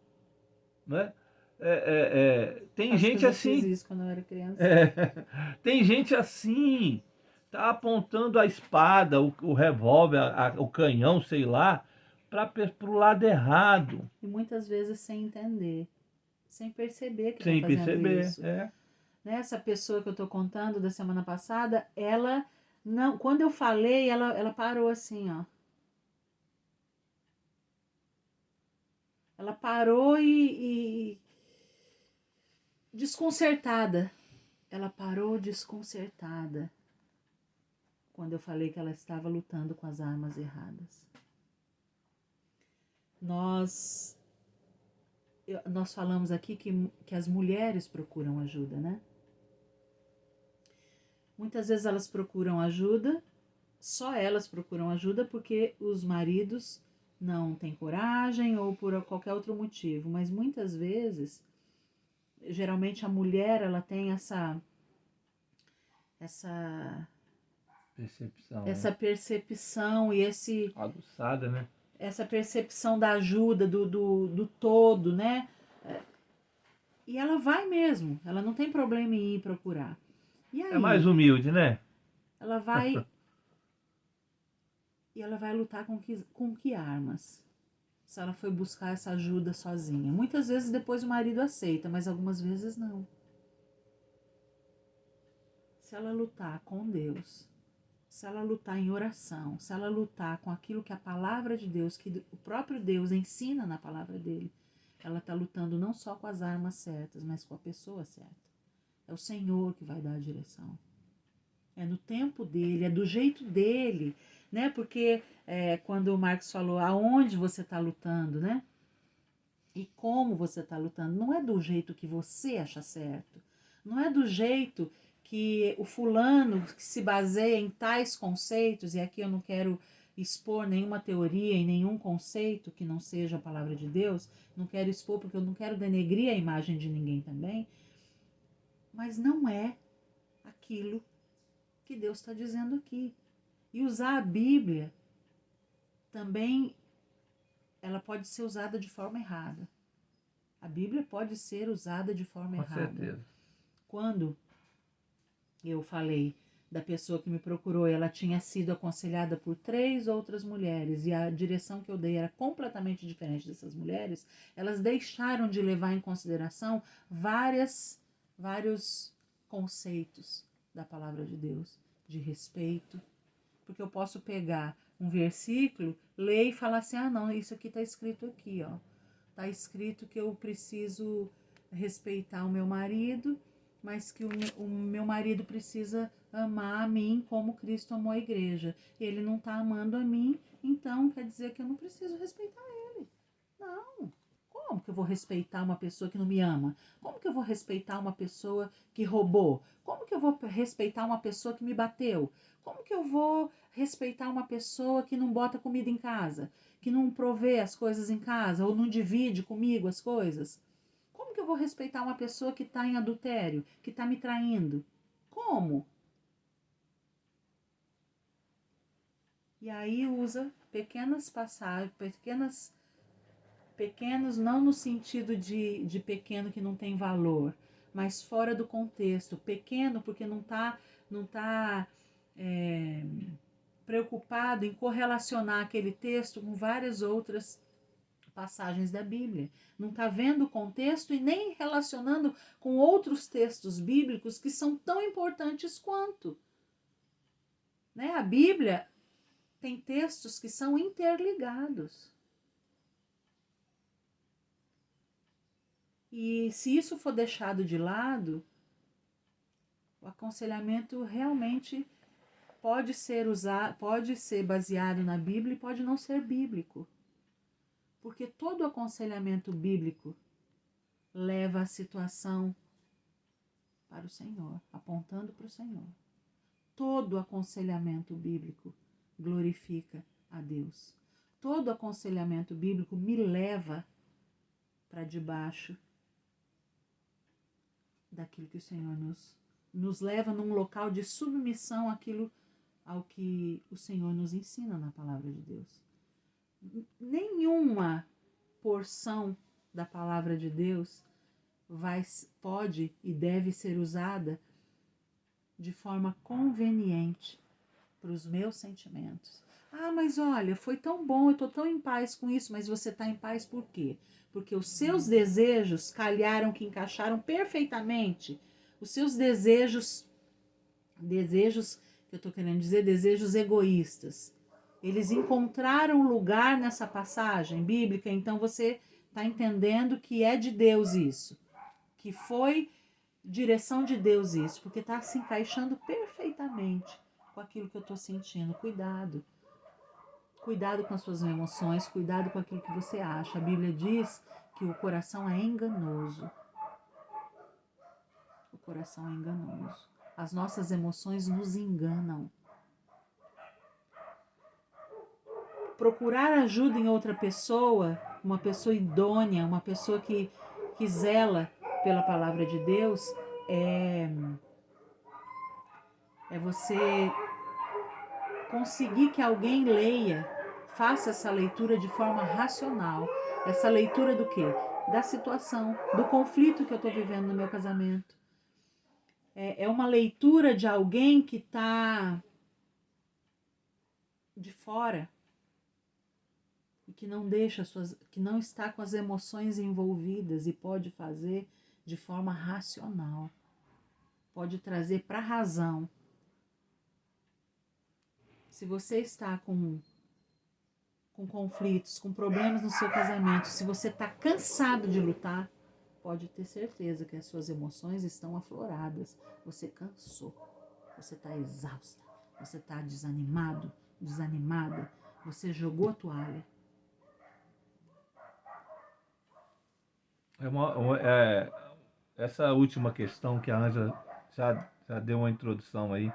né? Tem Acho que eu gente já fiz assim. isso quando eu era criança. É, tem gente assim, tá apontando a espada, o revólver, o canhão, sei lá, para o lado errado, E muitas vezes sem entender, sem perceber que está sem fazendo perceber. isso. Né? Essa pessoa que eu estou contando da semana passada, ela não, quando eu falei, ela parou assim, ó. Ela parou e desconcertada. Ela parou desconcertada quando eu falei que ela estava lutando com as armas erradas. Nós falamos aqui que as mulheres procuram ajuda, né? Muitas vezes elas procuram ajuda, só elas procuram ajuda porque os maridos não têm coragem ou por qualquer outro motivo. Mas muitas vezes, geralmente a mulher, ela tem essa Percepção, essa né? percepção e Aguçada, né? essa percepção da ajuda, do todo, né? E ela vai mesmo, ela não tem problema em ir procurar. E É mais aí, humilde, né? ela vai e ela vai lutar com que armas? Se ela foi buscar essa ajuda sozinha. Muitas vezes depois o marido aceita, mas algumas vezes não. Se ela lutar com Deus, se ela lutar em oração, se ela lutar com aquilo que a palavra de Deus, que o próprio Deus ensina na palavra dele, ela está lutando não só com as armas certas, mas com a pessoa certa. É o Senhor que vai dar a direção. É no tempo dele, é do jeito dele, né? Porque quando o Marcos falou aonde você está lutando, né? E como você está lutando, não é do jeito que você acha certo, não é do jeito que o fulano que se baseia em tais conceitos, e aqui eu não quero expor nenhuma teoria e nenhum conceito que não seja a palavra de Deus, não quero expor porque eu não quero denegrir a imagem de ninguém também, mas não é aquilo que Deus está dizendo aqui. E usar a Bíblia também, ela pode ser usada de forma errada. A Bíblia pode ser usada de forma Com errada. certeza. Quando eu falei da pessoa que me procurou, ela tinha sido aconselhada por 3 outras mulheres e a direção que eu dei era completamente diferente dessas mulheres, elas deixaram de levar em consideração vários conceitos da palavra de Deus, de respeito, porque eu posso pegar um versículo, ler e falar assim, não, isso aqui está escrito aqui, ó. Está escrito que eu preciso respeitar o meu marido, mas que o meu marido precisa amar a mim como Cristo amou a igreja. Ele não está amando a mim, então quer dizer que eu não preciso respeitar ele. Não. Como que eu vou respeitar uma pessoa que não me ama? Como que eu vou respeitar uma pessoa que roubou? Como que eu vou respeitar uma pessoa que me bateu? Como que eu vou respeitar uma pessoa que não bota comida em casa? Que não provê as coisas em casa ou não divide comigo as coisas? Como que eu vou respeitar uma pessoa que está em adultério, que está me traindo? Como? E aí usa pequenas passagens, pequenos não no sentido de pequeno que não tem valor, mas fora do contexto. Pequeno porque não tá preocupado em correlacionar aquele texto com várias outras passagens da Bíblia. Não está vendo o contexto e nem relacionando com outros textos bíblicos que são tão importantes quanto. Né? A Bíblia tem textos que são interligados. E se isso for deixado de lado, o aconselhamento realmente pode ser baseado na Bíblia e pode não ser bíblico. Porque todo aconselhamento bíblico leva a situação para o Senhor, apontando para o Senhor. Todo aconselhamento bíblico glorifica a Deus. Todo aconselhamento bíblico me leva para debaixo daquilo que o Senhor nos leva num local de submissão àquilo ao que o Senhor nos ensina na palavra de Deus. Nenhuma porção da palavra de Deus pode e deve ser usada de forma conveniente para os meus sentimentos. Ah, mas olha, foi tão bom, eu estou tão em paz com isso, mas você está em paz por quê? Porque os seus desejos calharam que encaixaram perfeitamente. Os seus desejos que eu estou querendo dizer, desejos egoístas. Eles encontraram lugar nessa passagem bíblica, então você está entendendo que é de Deus isso. Que foi direção de Deus isso, porque está se encaixando perfeitamente com aquilo que eu estou sentindo. Cuidado. Cuidado com as suas emoções, cuidado com aquilo que você acha. A Bíblia diz que o coração é enganoso. O coração é enganoso. As nossas emoções nos enganam. Procurar ajuda em outra pessoa, uma pessoa idônea, uma pessoa que zela pela palavra de Deus, é você conseguir que alguém leia, faça essa leitura de forma racional. Essa leitura do quê? Da situação, do conflito que eu estou vivendo no meu casamento. É uma leitura de alguém que está de fora e que não deixa que não está com as emoções envolvidas e pode fazer de forma racional. Pode trazer para a razão. Se você está com conflitos, com problemas no seu casamento, se você está cansado de lutar, pode ter certeza que as suas emoções estão afloradas. Você cansou, você está exausta, você está desanimado, desanimada, você jogou a toalha. Essa última questão que a Ângela já deu uma introdução aí,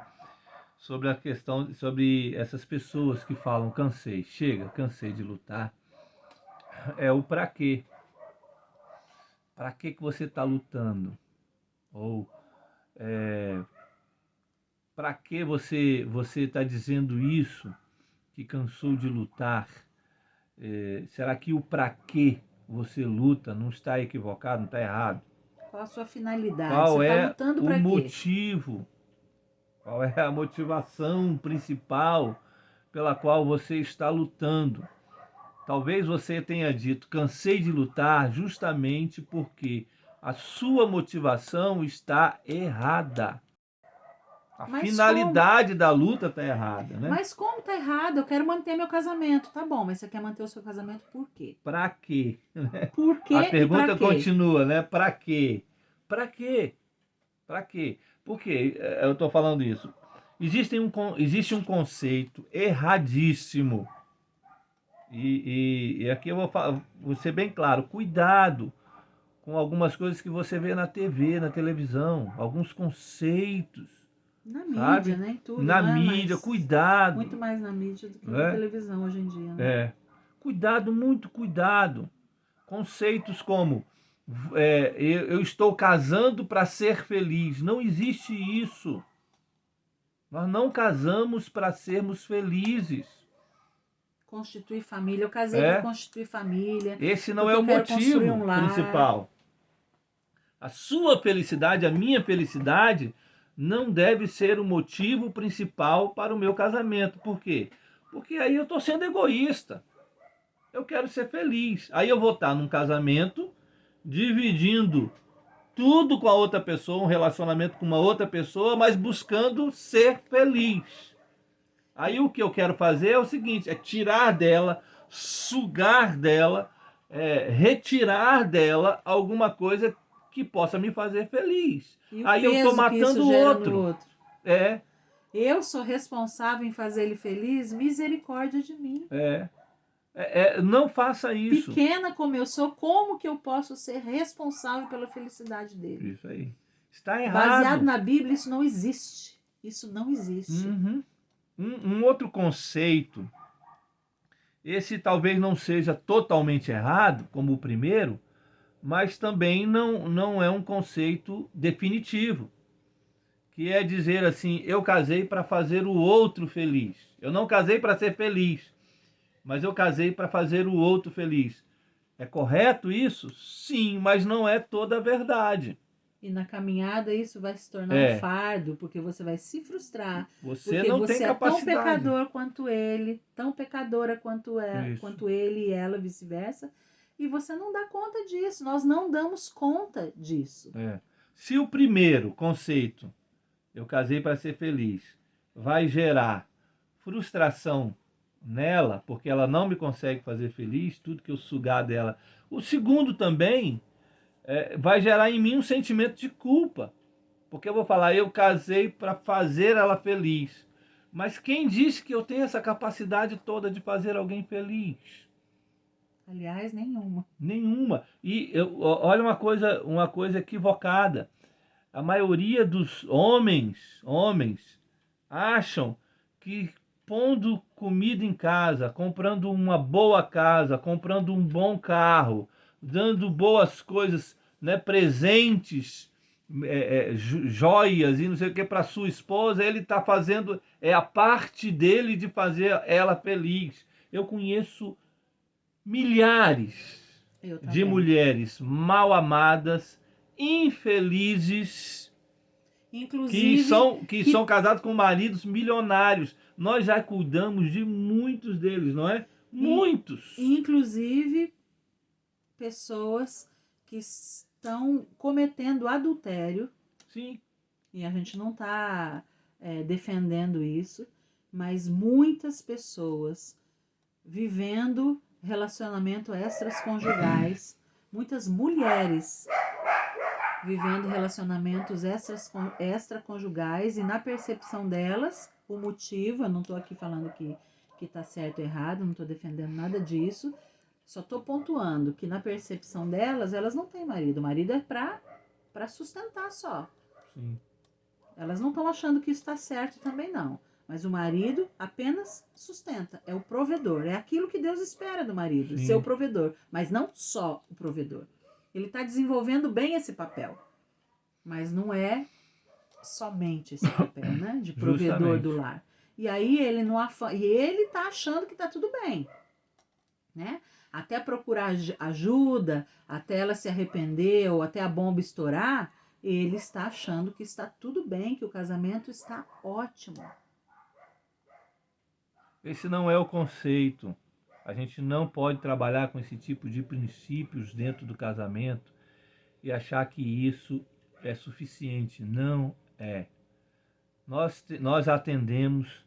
sobre a questão, sobre essas pessoas que falam cansei de lutar, é o pra quê. Pra que você está lutando? Ou pra que você está dizendo isso, que cansou de lutar? Será que o pra que você luta não está equivocado, não está errado? Qual a sua finalidade? Qual você é está lutando o para quê? motivo? Qual é a motivação principal pela qual você está lutando? Talvez você tenha dito, cansei de lutar, justamente porque a sua motivação está errada. A finalidade da luta está errada, né? Mas como está errado? Eu quero manter meu casamento. Tá bom, mas você quer manter o seu casamento por quê? Para quê? Por quê? A pergunta e pra quê? continua, né? Para quê? Para quê? Para quê? Por que eu estou falando isso? Existe um conceito erradíssimo. E aqui eu vou ser bem claro. Cuidado com algumas coisas que você vê na TV, na televisão. Alguns conceitos. Na mídia, sabe? né? Em tudo, na né? mídia, Mas cuidado. muito mais na mídia do que na televisão hoje em dia, né? Cuidado, muito cuidado. Conceitos como eu estou casando para ser feliz. Não existe isso. Nós não casamos para sermos felizes. Constituir família. Eu casei para constituir família. Esse não é o motivo principal. A sua felicidade, a minha felicidade, não deve ser o motivo principal para o meu casamento. Por quê? Porque aí eu estou sendo egoísta. Eu quero ser feliz. Aí eu vou estar num casamento, dividindo tudo com a outra pessoa, um relacionamento com uma outra pessoa, mas buscando ser feliz. Aí o que eu quero fazer é o seguinte, é tirar dela, sugar dela, retirar dela alguma coisa que possa me fazer feliz. Aí eu estou matando o outro. Eu sou responsável em fazer ele feliz, misericórdia de mim. Não faça isso. Pequena como eu sou, como que eu posso ser responsável pela felicidade dele? Isso aí. Está errado. Baseado na Bíblia, isso não existe. Isso não existe. Uhum. Um outro conceito, esse talvez não seja totalmente errado, como o primeiro, mas também não é um conceito definitivo, que é dizer assim, eu casei para fazer o outro feliz. Eu não casei para ser feliz, mas eu casei para fazer o outro feliz. É correto isso? Sim, mas não é toda a verdade. E na caminhada isso vai se tornar um fardo, porque você vai se frustrar. Você porque não você tem é tão capacidade. pecador quanto ele, tão pecadora quanto ele e ela, vice-versa. E você não dá conta disso. Nós não damos conta disso. Se o primeiro conceito, eu casei para ser feliz, vai gerar frustração nela, porque ela não me consegue fazer feliz, tudo que eu sugar dela. O segundo também vai gerar em mim um sentimento de culpa, porque eu vou falar, eu casei para fazer ela feliz. Mas quem disse que eu tenho essa capacidade toda de fazer alguém feliz? Aliás, nenhuma. Nenhuma. E olha uma coisa equivocada. A maioria dos homens acham que pondo comida em casa, comprando uma boa casa, comprando um bom carro, dando boas coisas, né, presentes, joias e não sei o que para sua esposa, ele está fazendo, a parte dele de fazer ela feliz. Eu conheço milhares de mulheres mal amadas, infelizes, inclusive, que são casados com maridos milionários. Nós já cuidamos de muitos deles, não é? Muitos. Inclusive, pessoas que estão cometendo adultério. Sim. E a gente não está defendendo isso, mas muitas pessoas vivendo relacionamento extraconjugais, muitas mulheres vivendo relacionamentos extraconjugais, e na percepção delas, o motivo, eu não estou aqui falando que está certo ou errado, não estou defendendo nada disso, só estou pontuando que na percepção delas, elas não têm marido. O marido é para sustentar só. Sim. Elas não estão achando que isso está certo também, não. Mas o marido apenas sustenta, é o provedor, é aquilo que Deus espera do marido, ser o provedor, mas não só o provedor. Ele está desenvolvendo bem esse papel, mas não é somente esse papel, né, de provedor do lar. E aí ele não e ele está achando que está tudo bem, né? Até procurar ajuda, até ela se arrepender ou até a bomba estourar, ele está achando que está tudo bem, que o casamento está ótimo. Esse não é o conceito. A gente não pode trabalhar com esse tipo de princípios dentro do casamento e achar que isso é suficiente. Não é. Nós atendemos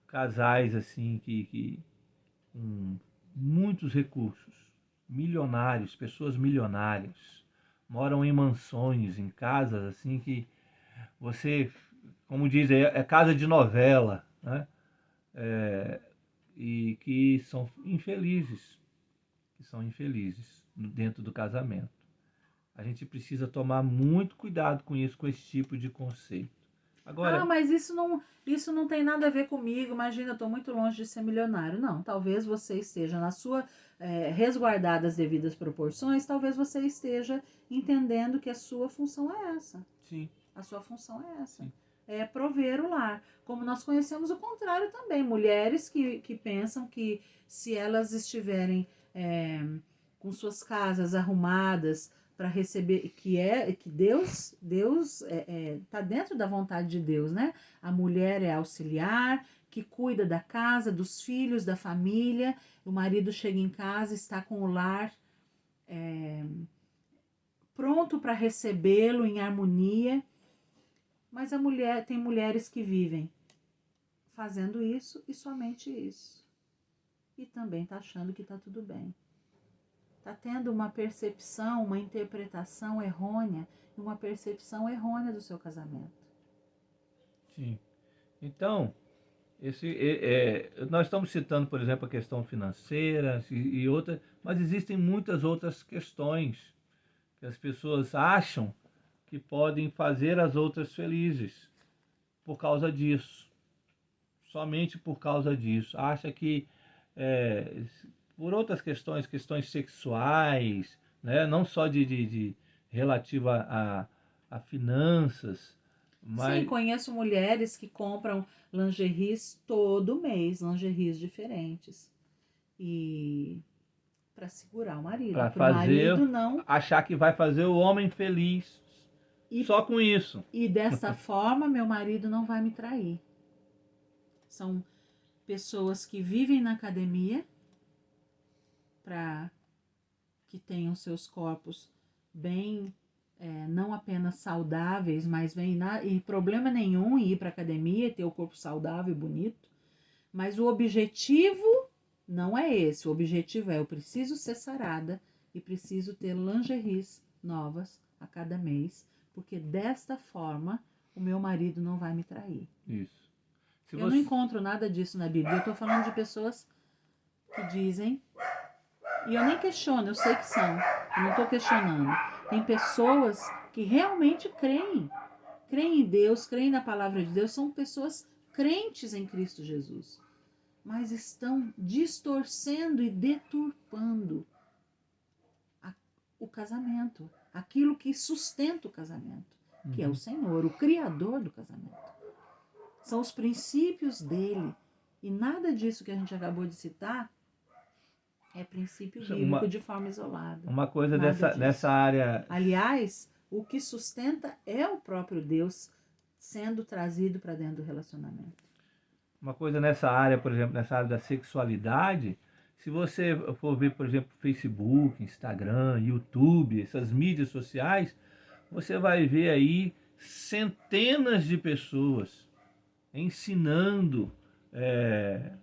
casais assim que com muitos recursos, milionários, pessoas milionárias, moram em mansões, em casas assim que você, como diz, é casa de novela, né? E que são infelizes dentro do casamento. A gente precisa tomar muito cuidado com isso, com esse tipo de conceito. Agora, mas isso não tem nada a ver comigo, imagina, eu estou muito longe de ser milionário. Não, talvez você esteja na sua resguardada as devidas proporções, talvez você esteja entendendo que a sua função é essa. Sim. A sua função é essa. Sim. É prover o lar. Como nós conhecemos o contrário também, mulheres que pensam que se elas estiverem com suas casas arrumadas para receber, que Deus tá dentro da vontade de Deus, né? A mulher é auxiliar, que cuida da casa, dos filhos, da família. O marido chega em casa, está com o lar pronto para recebê-lo em harmonia. Mas tem mulheres que vivem fazendo isso e somente isso. E também está achando que está tudo bem. Está tendo uma percepção, uma interpretação errônea, uma percepção errônea do seu casamento. Sim. Então, Nós estamos citando, por exemplo, a questão financeira e outras, mas existem muitas outras questões que as pessoas acham que podem fazer as outras felizes por causa disso, somente por causa disso. Acha que é, por outras questões, questões sexuais, né, não só de relativa a finanças, Sim, mas conheço mulheres que compram lingeries todo mês, lingeries diferentes. E para segurar o marido, para para o fazer, marido não. achar que vai fazer o homem feliz E, só com isso. e dessa forma, meu marido não vai me trair. São pessoas que vivem na academia para que tenham seus corpos bem, não apenas saudáveis, mas bem, e problema nenhum em ir para academia e ter o corpo saudável e bonito. Mas o objetivo não é esse. O objetivo é: eu preciso ser sarada e preciso ter lingeries novas a cada mês, porque desta forma o meu marido não vai me trair. Isso. Se Eu não encontro nada disso na Bíblia. Eu estou falando de pessoas que dizem, e eu nem questiono, eu sei que são, eu não estou questionando. Tem pessoas que realmente creem em Deus, creem na palavra de Deus, são pessoas crentes em Cristo Jesus, mas estão distorcendo e deturpando o casamento, aquilo que sustenta o casamento, que é o Senhor, o Criador do casamento. São os princípios dele, e nada disso que a gente acabou de citar é princípio bíblico de forma isolada. Uma coisa Nada nessa área. Aliás, o que sustenta é o próprio Deus sendo trazido para dentro do relacionamento. Uma coisa nessa área, por exemplo, nessa área da sexualidade, se você for ver, por exemplo, Facebook, Instagram, YouTube, essas mídias sociais, você vai ver aí centenas de pessoas ensinando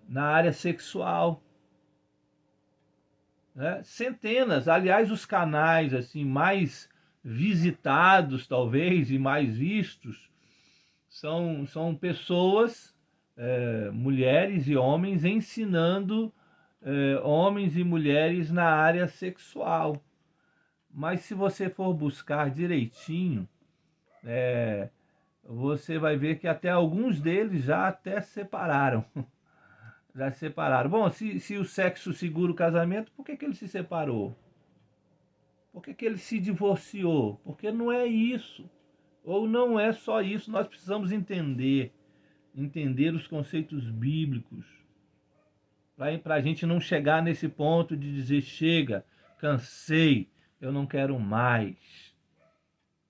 na área sexual. Né? Centenas, aliás, os canais assim mais visitados, talvez, e mais vistos, são pessoas, mulheres e homens, ensinando homens e mulheres na área sexual. Mas se você for buscar direitinho, você vai ver que até alguns deles já até separaram. Já se separaram. Bom, se o sexo segura o casamento, por que ele se separou? Por que ele se divorciou? Porque não é isso. Ou não é só isso. Nós precisamos entender os conceitos bíblicos, para a gente não chegar nesse ponto de dizer: chega, cansei, eu não quero mais.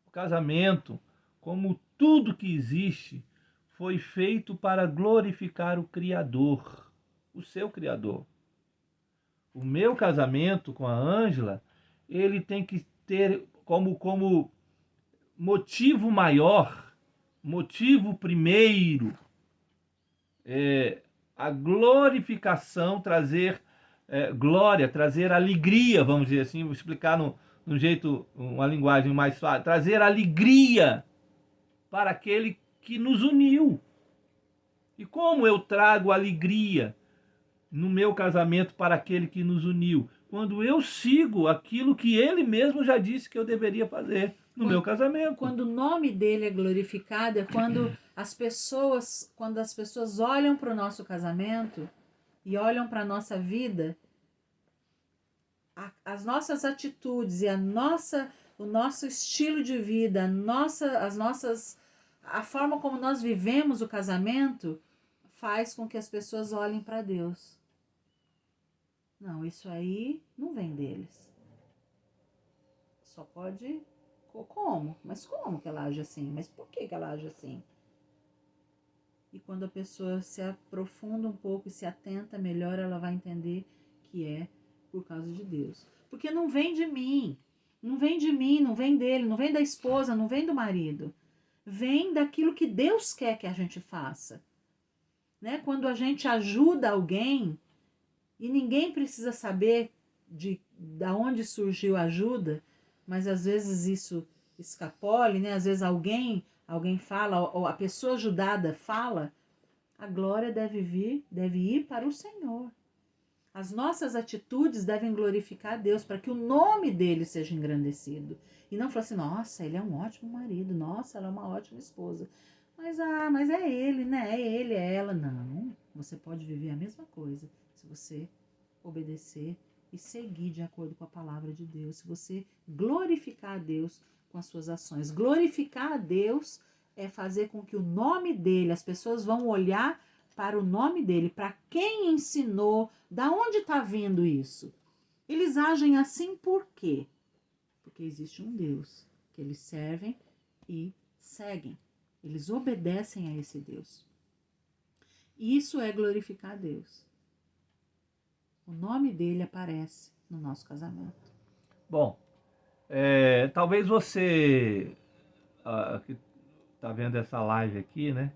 O casamento, como tudo que existe, foi feito para glorificar o Criador, o seu Criador. O meu casamento com a Ângela, ele tem que ter como motivo maior, motivo primeiro, a glorificação, trazer glória, trazer alegria, vamos dizer assim, vou explicar num jeito, uma linguagem mais fácil, trazer alegria para aquele que nos uniu. E como eu trago alegria no meu casamento para aquele que nos uniu? Quando eu sigo aquilo que ele mesmo já disse que eu deveria fazer no meu casamento. Quando o nome dele é glorificado, é quando as pessoas olham para o nosso casamento e olham para a nossa vida, as nossas atitudes e o nosso estilo de vida, a forma como nós vivemos o casamento faz com que as pessoas olhem para Deus. Não, isso aí não vem deles. Só pode... Como? Mas como que ela age assim? Mas por que ela age assim? E quando a pessoa se aprofunda um pouco e se atenta melhor, ela vai entender que é por causa de Deus. Porque não vem de mim, não vem dele, não vem da esposa, não vem do marido. Vem daquilo que Deus quer que a gente faça. Né? Quando a gente ajuda alguém, e ninguém precisa saber de onde surgiu a ajuda, mas às vezes isso escapole, né? Às vezes alguém fala, ou a pessoa ajudada fala, a glória deve ir para o Senhor. As nossas atitudes devem glorificar a Deus para que o nome dele seja engrandecido. E não falar assim, nossa, ele é um ótimo marido, nossa, ela é uma ótima esposa. Mas é ele, né? É ele, é ela. Não, você pode viver a mesma coisa se você obedecer e seguir de acordo com a palavra de Deus. Se você glorificar a Deus com as suas ações. Glorificar a Deus é fazer com que o nome dele, as pessoas vão olhar para o nome dele, para quem ensinou, da onde está vindo isso. Eles agem assim por quê? Porque existe um Deus que eles servem e seguem. Eles obedecem a esse Deus. Isso é glorificar a Deus. O nome dele aparece no nosso casamento. Bom, talvez você que está vendo essa live aqui, né?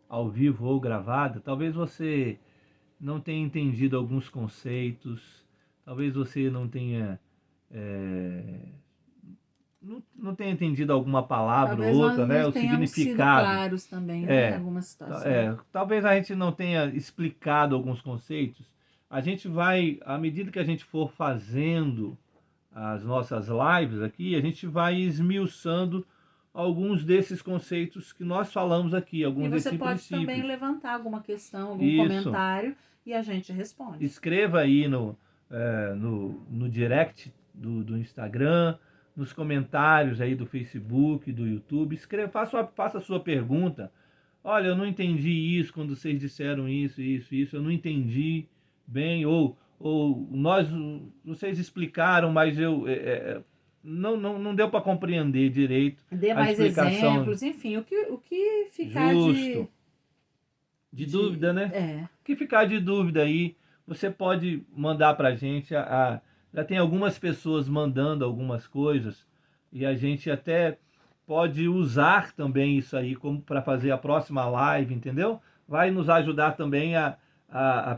Ao vivo ou gravada, talvez você não tenha entendido alguns conceitos, talvez você não tenha não tenha entendido alguma palavra ou Talvez nós outra, né? não O tenhamos sido significado. claros também, né? Em alguma situação. Talvez a gente não tenha explicado alguns conceitos. A gente vai, à medida que a gente for fazendo as nossas lives aqui, a gente vai esmiuçando alguns desses conceitos que nós falamos aqui, alguns E você desses pode princípios. também levantar alguma questão, algum Isso. comentário e a gente responde. Escreva aí no direct do Instagram, nos comentários aí do Facebook, do YouTube. Faça a sua pergunta. Olha, eu não entendi isso quando vocês disseram isso, eu não entendi bem, ou vocês explicaram, mas eu não deu para compreender direito. Dê mais exemplos, enfim, o que ficar de dúvida, né? É. O que ficar de dúvida aí, você pode mandar para a gente. Já tem algumas pessoas mandando algumas coisas e a gente até pode usar também isso aí como para fazer a próxima live, entendeu? Vai nos ajudar também a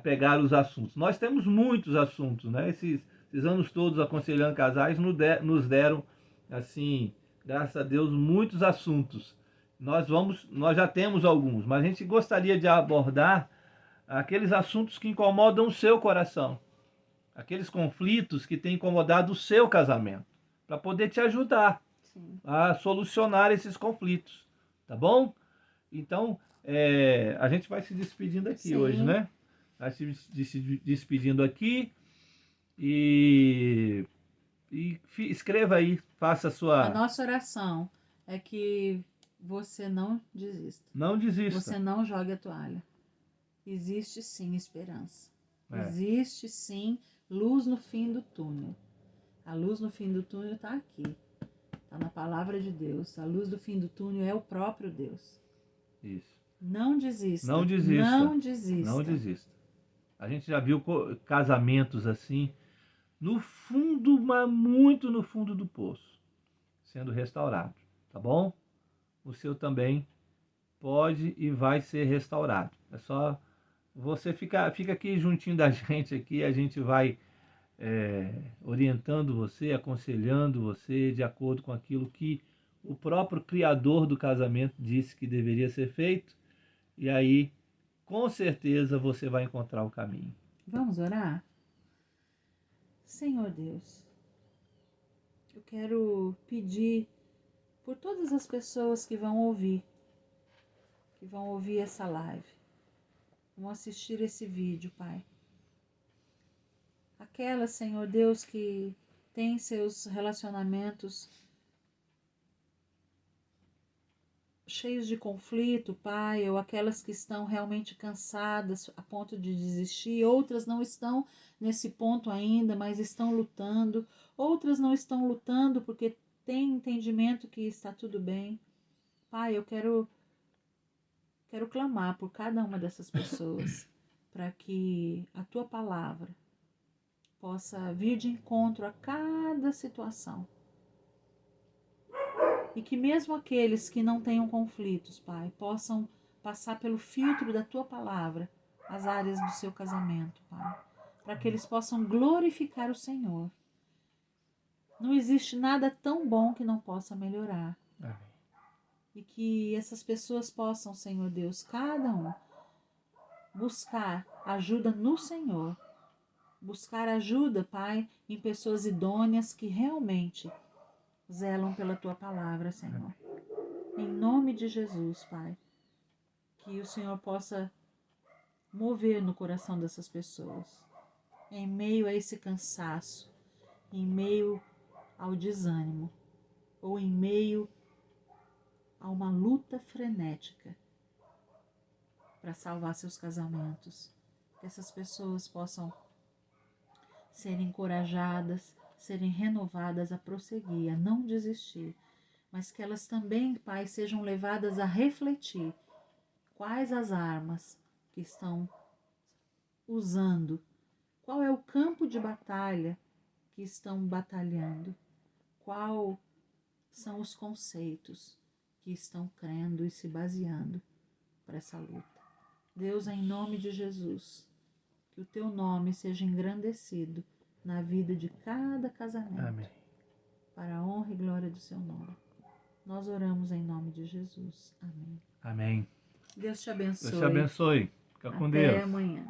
pegar os assuntos. Nós temos muitos assuntos, né? Esses anos todos aconselhando casais nos deram, assim, graças a Deus, muitos assuntos. Nós já temos alguns, mas a gente gostaria de abordar aqueles assuntos que incomodam o seu coração, aqueles conflitos que têm incomodado o seu casamento, para poder te ajudar a solucionar esses conflitos, tá bom? Então, a gente vai se despedindo aqui hoje, né? Vai se despedindo aqui e escreva aí, faça a sua... A nossa oração é que você não desista. Não desista. Você não jogue a toalha. Existe sim esperança. Existe sim luz no fim do túnel. A luz no fim do túnel está aqui. Está na palavra de Deus. A luz do fim do túnel é o próprio Deus. Isso. Não desista. Não desista. Não desista. Não desista. A gente já viu casamentos assim, no fundo, mas muito no fundo do poço, sendo restaurado, tá bom? O seu também pode e vai ser restaurado. É só você fica aqui juntinho da gente aqui, a gente vai orientando você, aconselhando você de acordo com aquilo que o próprio Criador do casamento disse que deveria ser feito, e aí com certeza você vai encontrar o caminho. Vamos orar? Senhor Deus, eu quero pedir por todas as pessoas que vão ouvir essa live, vão assistir esse vídeo, Pai. Aquelas, Senhor Deus, que têm seus relacionamentos cheios de conflito, Pai, ou aquelas que estão realmente cansadas a ponto de desistir, outras não estão nesse ponto ainda, mas estão lutando, outras não estão lutando porque têm entendimento que está tudo bem. Pai, eu quero clamar por cada uma dessas pessoas para que a Tua palavra possa vir de encontro a cada situação. E que mesmo aqueles que não tenham conflitos, Pai, possam passar pelo filtro da Tua palavra as áreas do seu casamento, Pai, para que eles possam glorificar o Senhor. Não existe nada tão bom que não possa melhorar. e que essas pessoas possam, Senhor Deus, cada um buscar ajuda no Senhor, buscar ajuda, Pai, em pessoas idôneas que realmente zelam pela Tua palavra, Senhor. Em nome de Jesus, Pai, que o Senhor possa mover no coração dessas pessoas, em meio a esse cansaço, em meio ao desânimo, ou em meio a uma luta frenética para salvar seus casamentos. Que essas pessoas possam ser encorajadas, serem renovadas a prosseguir, a não desistir, mas que elas também, Pai, sejam levadas a refletir quais as armas que estão usando, qual é o campo de batalha que estão batalhando, qual são os conceitos que estão crendo e se baseando para essa luta. Deus, em nome de Jesus, que o Teu nome seja engrandecido na vida de cada casamento. Amém. Para a honra e glória do Seu nome. Nós oramos em nome de Jesus. Amém. Amém. Deus te abençoe. Deus te abençoe. Fica com Até Deus. amanhã.